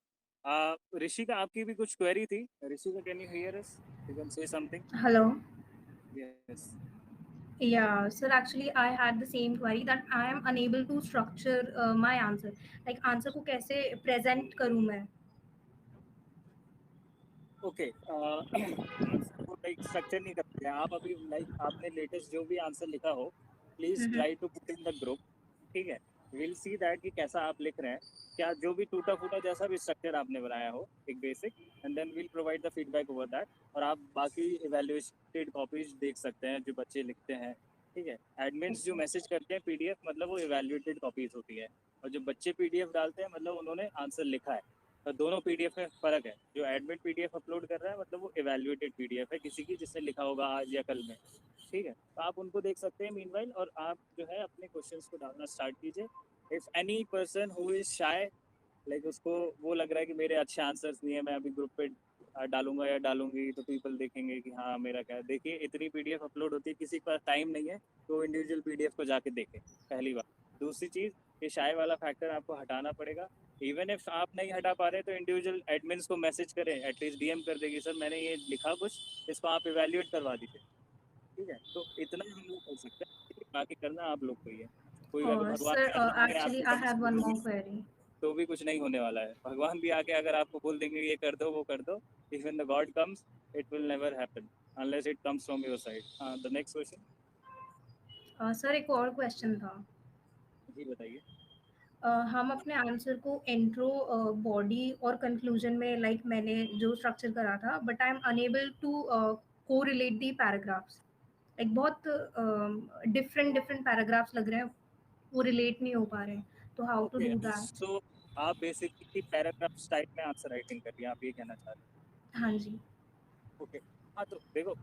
Rishika, आपकी भी कुछ क्वेरी थी। Rishika, can you hear us? You can say something. Hello. Yes. Yeah, sir, actually I had the same query that I am unable to structure my answer. Like answer को कैसे present करूँ मैं? Okay, answer को like structure नहीं करते हैं आप अभी। लाइक आपने लेटेस्ट जो भी आंसर लिखा हो, please try to put in the group, ठीक है? विल सी दैट कि कैसा आप लिख रहे हैं, क्या जो भी टूटा फूटा जैसा भी स्ट्रक्चर आपने बनाया हो एक basic, and then will provide the feedback over that. और आप बाकी इवैल्यूएटेड कॉपीज देख सकते हैं जो बच्चे लिखते हैं, ठीक है? एडमिन्स जो मैसेज करते हैं पीडीएफ, मतलब वो इवैल्यूएटेड कॉपीज होती है, और जो बच्चे पीडीएफ डालते हैं मतलब उन्होंने आंसर लिखा है। तो दोनों पीडीएफ में फ़र्क है। जो एडमिट पीडीएफ अपलोड कर रहा है मतलब वो इवैल्यूएटेड पीडीएफ है किसी की, जिसने लिखा होगा आज या कल में, ठीक है, तो आप उनको देख सकते हैं मीनवाइल, और आप जो है अपने क्वेश्चंस को डालना स्टार्ट कीजिए। If any person who is shy, like उसको वो लग रहा है कि मेरे अच्छे आंसर्स नहीं है, मैं अभी ग्रुप पे डालूंगा या डालूंगी तो पीपल देखेंगे कि हाँ मेरा क्या है। देखिए इतनी पीडीएफ अपलोड होती है, किसी का टाइम नहीं है तो इंडिविजुअल पीडीएफ को जाके देखे, पहली बात। दूसरी चीज़, ये शाय वाला फैक्टर आपको हटाना पड़ेगा। इवन इफ आप नहीं हटा पा रहे तो इंडिविजुअल एडमिन्स को मैसेज करें, एटलीस्ट डीएम कर देगी, सर मैंने ये लिखा कुछ, इसको आप इवेल्युएट करवा दीजिए, ठीक है। तो इतना हम लोग कर सकते हैं, बाकी करना आप लोग को ही है। कोई अगर भगवान Sir, भी आके actually, आपको I have one more कमिश्न query. तो भी कुछ नहीं होने वाला है। भगवान भी आके अगर आपको बोल देंगे ये कर दो वो कर दो, if in the God comes it will never happen unless it comes from your side. The next question. Sir एक और क्वेश्चन था। जी बताइए। हम अपने आंसर को इंट्रो, बॉडी और कंक्लूजन में लाइक मैंने जो स्ट्रक्चर करा था, but I am unable to correlate the paragraphs. Like बहुत डिफरेंट डिफरेंट पैराग्राफ्स लग रहे हैं, वो रिलेट नहीं हो पा रहे हैं, तो हाउ टू डू दैट? सो आप बेसिकली पैराग्राफ स्टाइल में आंसर राइटिंग कर रही हैं, आप ये कहना चाह रहे हैं? हाँ जी। ओके, हाँ तो देखो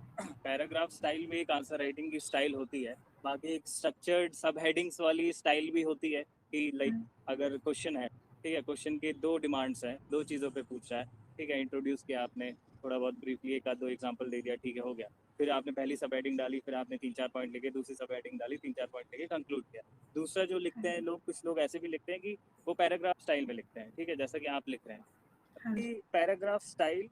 पैराग्राफ स्टाइल में एक आंसर राइटिंग की स्टाइल होती है, बाकी एक स्ट्रक्चर्ड सब हेडिंग्स वाली स्टाइल भी होती है कि लाइक अगर क्वेश्चन है, ठीक है, क्वेश्चन की दो डिमांड्स हैं, दो चीज़ों पे पूछ रहा है, ठीक है, इंट्रोड्यूस किया आपने थोड़ा बहुत ब्रीफली, एक आध दो एग्जांपल दे दिया, ठीक है, हो गया। फिर आपने पहली सब हेडिंग डाली, फिर आपने 3-4 पॉइंट लेके दूसरी सब हेडिंग डाली, 3-4 पॉइंट लेके कंक्लूड किया। दूसरा जो लिखते हैं लोग, कुछ लोग ऐसे भी लिखते हैं कि वो पैराग्राफ स्टाइल में लिखते हैं, ठीक है, जैसा कि आप लिख रहे हैं। पैराग्राफ स्टाइल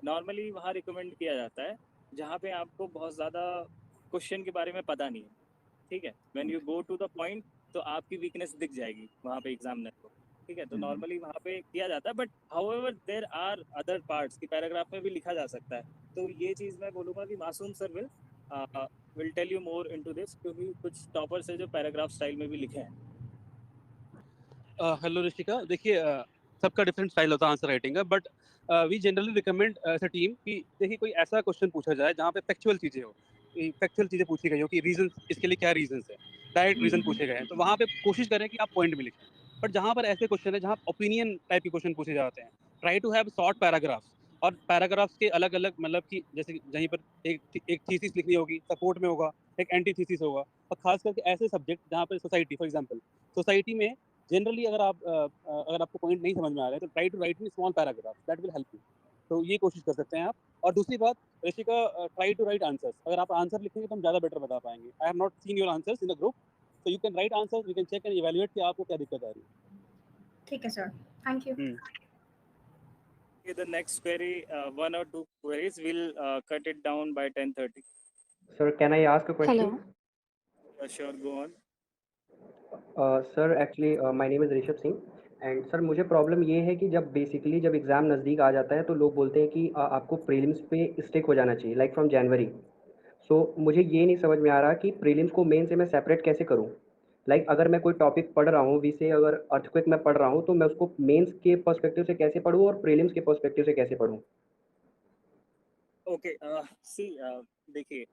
नॉर्मली वहाँ रिकमेंड किया जाता है जहाँ पे आपको बहुत ज़्यादा क्वेश्चन के बारे में पता नहीं है, ठीक है। When you go to the point तो आपकी वीकनेस दिख जाएगी वहाँ पे एग्जामिनर को, ठीक है, तो नॉर्मली वहाँ पे किया जाता है। But however there are other parts की पैराग्राफ में भी लिखा जा सकता है, तो ये चीज़ मैं बोलूँगा कि Masoom sir will tell you more into this, क्योंकि कुछ टॉपर्स है जो पैराग्राफ स्टाइल में भी लिखे हैं। हेलो ऋषिका, देखिए सबका डिफरेंट स्टाइल होता है आंसर राइटिंग का, but we generally recommend as a team कि देखिए कोई ऐसा क्वेश्चन पूछा जाए जहाँ पे फैक्चुअल चीज़ें हो, फैक्चुअल चीज़ें पूछी गई हो कि रीजन इसके लिए क्या रीजंस है, डायरेक्ट रीजन पूछे गए हैं, तो वहाँ पे कोशिश करें कि आप पॉइंट में लिखें। बट जहाँ पर ऐसे क्वेश्चन है जहाँ ओपिनियन टाइप के क्वेश्चन पूछे जाते हैं, try to have short paragraphs, और पैराग्राफ्स के अलग अलग मतलब कि जैसे जहीं पर एक थीसिस लिखनी होगी, सपोर्ट में होगा, एक एंटी थीसिस होगा, और खास करके ऐसे सब्जेक्ट जहाँ पर सोसाइटी, फॉर एग्जाम्पल सोसाइटी में जनरली अगर आपको पॉइंट नहीं समझ में आ रहा है तो try to write in small paragraph, that will help you. तो ये कोशिश कर सकते हैं आप। और दूसरी बात Rishika, try to write answers. अगर आप आंसर लिखेंगे तो हम ज़्यादा बेटर बता पाएंगे। I have not seen your answers in the group, so you can write answers, we can check and evaluate कि आपको क्या दिक्कत आ रही है। ठीक है sir, thank you. The next query, one or two queries, we'll cut it down by 10:30. Sir, can I ask a question? Hello. Sure, go on. Sir, actually, my name is Rishabh Singh, and sir मुझे problem ये है कि जब basically जब exam नज़दीक आ जाता है तो लोग बोलते हैं कि आपको प्रीलिम्स पे स्टिक हो जाना चाहिए, लाइक फ्रॉम जनवरी। सो मुझे ये नहीं समझ में आ रहा कि प्रीलिम्स को मेन से मैं सेपरेट कैसे करूँ। लाइक अगर मैं कोई टॉपिक पढ़ रहा हूँ, विषय अगर अर्थक्वेक में पढ़ रहा हूँ, तो मैं उसको मेंस के पर्सपेक्टिव से कैसे पढ़ूँ और प्रीलिम्स के पर्सपेक्टिव से कैसे पढ़ूँ? ओके, सी देखिए,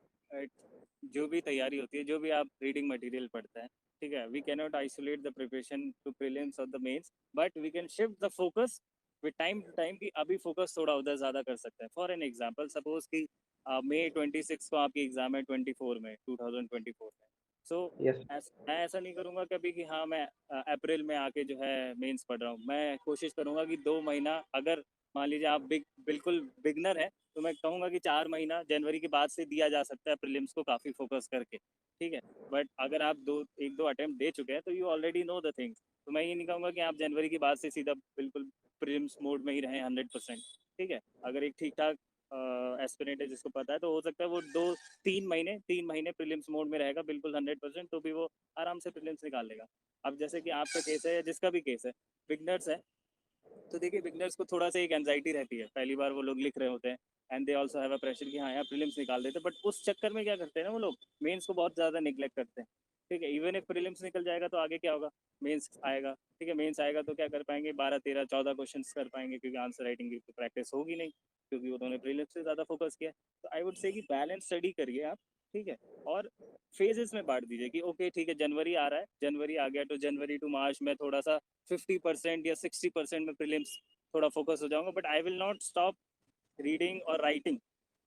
जो भी तैयारी होती है, जो भी आप रीडिंग मटेरियल पढ़ते हैं, ठीक है, we can not isolate the preparation to prelims और the mains, but we can shift the focus with time to time कि अभी फोकस थोड़ा उधर ज़्यादा कर सकते हैं। फॉर एन एग्जांपल, सपोज कि मई 26 को आपकी एग्जाम है 24 में 2024 में, सो मैं ऐसा नहीं करूँगा कभी कि हाँ मैं अप्रैल में आके जो है मेंस पढ़ रहा हूँ। मैं कोशिश करूँगा कि 2 महीना, अगर मान लीजिए आप बिल्कुल बिगनर है तो मैं कहूँगा कि 4 महीना जनवरी के बाद से दिया जा सकता है प्रीलिम्स को काफ़ी फोकस करके, ठीक है। बट अगर आप एक दो अटेम्प्ट दे चुके हैं तो you already know the things, तो मैं ये नहीं कहूँगा कि आप जनवरी के बाद से सीधा बिल्कुल प्रीलिम्स मोड में ही रहें 100%, ठीक है। अगर एक ठीक ठाक एस्पिरेंट है जिसको पता है तो हो सकता है वो 2-3 महीने प्रीलिम्स मोड में रहेगा बिल्कुल 100%, तो भी वो आराम से प्रीलिम्स निकाल लेगा। अब जैसे कि आपका केस है या जिसका भी केस है, बिगनर्स है, तो देखिए बिगनर्स को थोड़ा सा एक एंजाइटी रहती है, पहली बार वो लोग लिख रहे होते हैं, and they also have a pressure कि हाँ यार प्रीलिम्स निकाल देते हैं, बट उस चक्कर में क्या करते हैं ना वो लोग, मेंस को बहुत ज़्यादा निगलेक्ट करते हैं, ठीक है। इवन if प्रीलिम्स निकल जाएगा तो आगे क्या होगा, मेंस आएगा, ठीक है। मेंस आएगा तो क्या कर पाएंगे, 12-13-14 क्वेश्चन कर पाएंगे, क्योंकि आंसर राइटिंग की तो प्रैक्टिस होगी नहीं, क्योंकि उन्होंने प्रीलिम्स से ज़्यादा फोकस किया। तो आई वुड से कि बैलेंस स्टडी करिए आप, ठीक है, और फेजेस में बांट दीजिए कि ओके ठीक है, जनवरी आ रहा है, जनवरी आ गया तो जनवरी टू मार्च में थोड़ा सा 50% या 60% में प्रीलिम्स थोड़ा फोकस हो जाऊंगा, but I will not stop reading और writing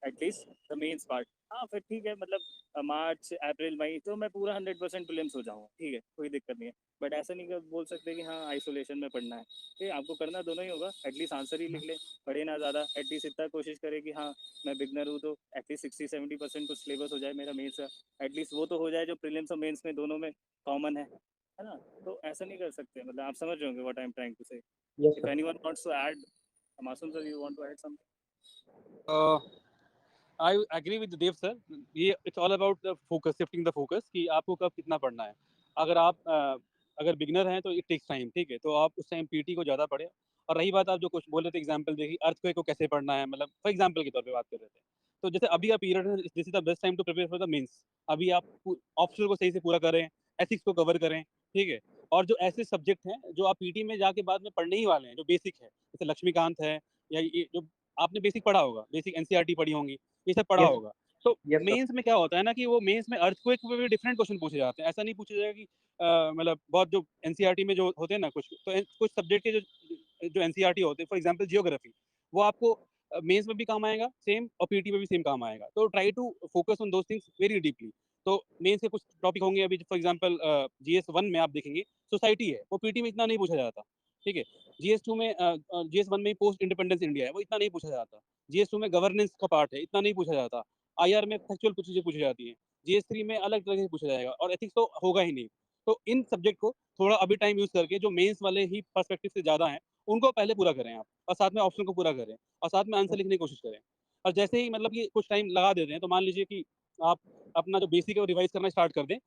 at least the mains part, हाँ फिर ठीक है, मतलब मार्च अप्रैल मई तो मैं पूरा 100% प्रीलिम्स हो जाऊँगा, ठीक है, कोई दिक्कत नहीं है। बट ऐसा नहीं कर बोल सकते कि हाँ आइसोलेशन में पढ़ना है, ठीक है, आपको करना दोनों ही होगा। एटलीस्ट आंसर ही लिख ले, पढ़े ना ज़्यादा, एटलीस्ट इतना कोशिश करे कि हाँ मैं बिगनर हूँ तो एटलीस्ट 60-70% कुछ सिलेबस हो जाए मेरा मेन्स का, एटलीस्ट वो तो हो जाए जो प्रीलिम्स और मेन्स में दोनों में कॉमन है ना। तो ऐसा नहीं कर सकते, मतलब आप समझ रहे होंगे what I am trying to say. Yes if sir. Anyone wants to add, Masoom sir, you want to add something? I agree with Dev sir, ये it's all about the focus, shifting the focus कि आपको कब कितना पढ़ना है। अगर आप अगर बिगनर हैं तो इट टेक्स टाइम, ठीक है, तो आप उस टाइम पीटी को ज़्यादा पढ़े। और रही बात आप जो कुछ बोल रहे थे एग्जाम्पल देखिए, अर्थक्वेक को कैसे पढ़ना है, मतलब फॉर एग्जाम्पल के तौर पे बात कर रहे थे, तो जैसे अभी आप पीरियड है, this is the best time to prepare for the mains. अभी आप ऑप्शनल को सही से पूरा करें, एथिक्स को कवर करें, ठीक है। और जो ऐसे सब्जेक्ट हैं जो आप पीटी में जाके बाद में पढ़ने ही वाले हैं, जो बेसिक है, जैसे लक्ष्मीकांत है, या ये जो आपने बेसिक पढ़ा होगा, बेसिक एनसीईआरटी पढ़ी होंगी, ये सब पढ़ा यस होगा। तो यस सर। मेंस में क्या होता है ना कि वो मेंस में अर्थक्वेक पे भी डिफरेंट क्वेश्चन पूछे जाते हैं। ऐसा नहीं पूछा जाएगा कि मतलब बहुत जो एनसीईआरटी में जो होते हैं ना कुछ, तो कुछ सब्जेक्ट के जो एनसीईआरटी होते हैं, फॉर एग्जांपल जियोग्राफी, वो आपको मेंस में भी काम आएगा सेम, और पीटी में भी सेम काम आएगा। तो try to focus on those things very deeply. तो मेंस के कुछ टॉपिक होंगे अभी, फॉर एग्जांपल जीएस 1 में आप देखेंगे सोसाइटी है, वो पीटी में इतना नहीं पूछा जाता, ठीक है। जीएस 2 में जीएस 1 में पोस्ट इंडिपेंडेंस इंडिया है, वो इतना नहीं पूछा जाता। जीएस 2 में गवर्नेंस का पार्ट है, इतना नहीं पूछा जाता। आईआर में फैक्चुअल चीजें पूछी जाती हैं। जीएस 3 में अलग तरह से पूछा जाएगा, और एथिक्स तो होगा ही नहीं। तो इन सब्जेक्ट को थोड़ा अभी टाइम यूज करके, जो मेंस वाले ही पर्सपेक्टिव से ज्यादा हैं, उनको पहले पूरा करें आप, और साथ में ऑप्शन को पूरा करें, और साथ में आंसर लिखने की कोशिश करें। और जैसे ही मतलब कि कुछ टाइम लगा देते हैं, तो मान लीजिए कि आप अपना जो बेसिक है वो रिवाइज करना स्टार्ट कर दें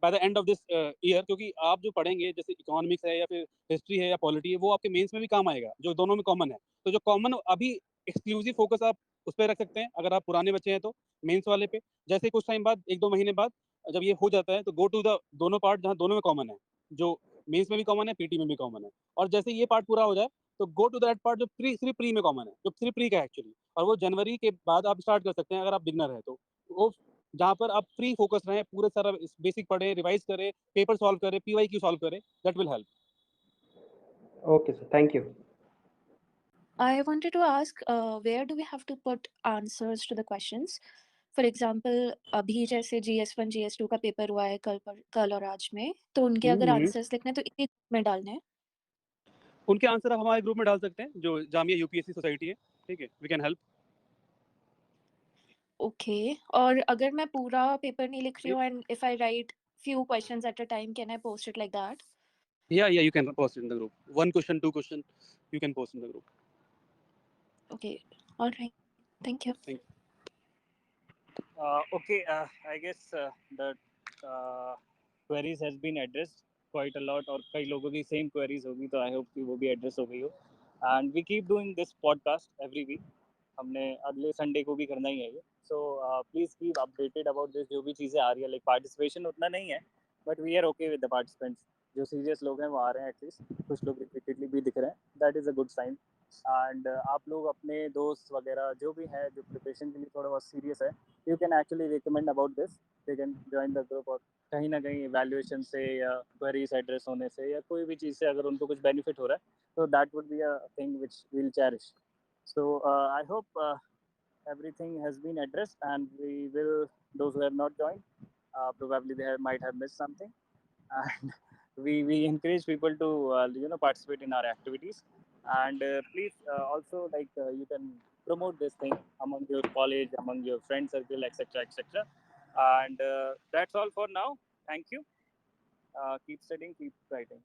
by the end of this year, क्योंकि आप जो पढ़ेंगे जैसे इकोनॉमिक्स है या फिर हिस्ट्री है या पॉलिटी है, वो आपके मेंस में भी काम आएगा, जो दोनों में कॉमन है। तो जो कॉमन अभी एक्सक्लूसिव फोकस आप उस पर रख सकते हैं, अगर आप पुराने बच्चे हैं तो मेंस वाले पे। जैसे कुछ टाइम बाद, 1-2 महीने बाद जब ये हो जाता है, तो गो टू द दोनों पार्ट जहाँ दोनों में कॉमन है, जो मेंस में भी कॉमन है, पीटी में भी कॉमन है। और जैसे ये पार्ट पूरा हो जाए, तो गो टू दैट पार्ट जो सिर्फ प्री में कॉमन है, जो सिर्फ प्री का है एक्चुअली, और वो जनवरी के बाद आप स्टार्ट कर सकते हैं अगर आप बिगनर है तो। वो जहाँ पर आप फ्री फोकस रहें, पूरे सारा बेसिक पढ़ें, रिवाइज करें, पेपर सॉल्व करें, पीवाईक्यू सॉल्व करें, that will help. Okay sir, thank you. I wanted to ask, where do we have to put answers to the questions? For example, अभी जैसे GS1 GS2 का paper हुआ है कल और आज में, तो उनके अगर आंसर्स लिखने हैं तो एक में डालने हैं। उनके आंसर आप हमारे ग्रुप में डाल सकते हैं, जो जामिया यूपीएससी सोसाइटी है, ठीक है, वी कैन हेल्प। ओके, और अगर मैं पूरा पेपर नहीं लिख रही हूँ, and if I right few questions at a time, can I post it like that? Yeah, you can post it in the group. 1 question, 2 question, you can post in the group. Okay, all right, thank you. Thank you. Okay, I guess the queries has been addressed quite a lot, और कई लोगों की same queries होगी, तो I hope कि वो भी address हो गई हो। And we keep doing this podcast every week, हमने अगले संडे को भी करना ही है ये। So please keep updated about this, जो भी चीज़ें आ रही है। लाइक पार्टिसिपेशन उतना नहीं है, but we are okay with the participants. जो सीरियस लोग हैं वो आ रहे हैं, एटलीस्ट कुछ लोग रिपीटेडली भी दिख रहे हैं, that is a good sign. And आप लोग अपने दोस्त वगैरह जो भी है, जो प्रिपरेशन के लिए थोड़ा बहुत सीरियस है, you can actually recommend about this, they can join the group. और कहीं ना कहीं इवैल्यूएशन से या क्वेरीज एड्रेस होने से या कोई भी चीज़ से अगर उनको कुछ बेनिफिट हो रहा है, तो that would be a thing which we'll cherish. So I hope everything has been addressed, and we will, those who have not joined, probably they might have missed something, and we encourage people to participate in our activities. And please also, like, you can promote this thing among your college, among your friend circle, etc, etc. And that's all for now. Thank you. Keep studying, keep writing.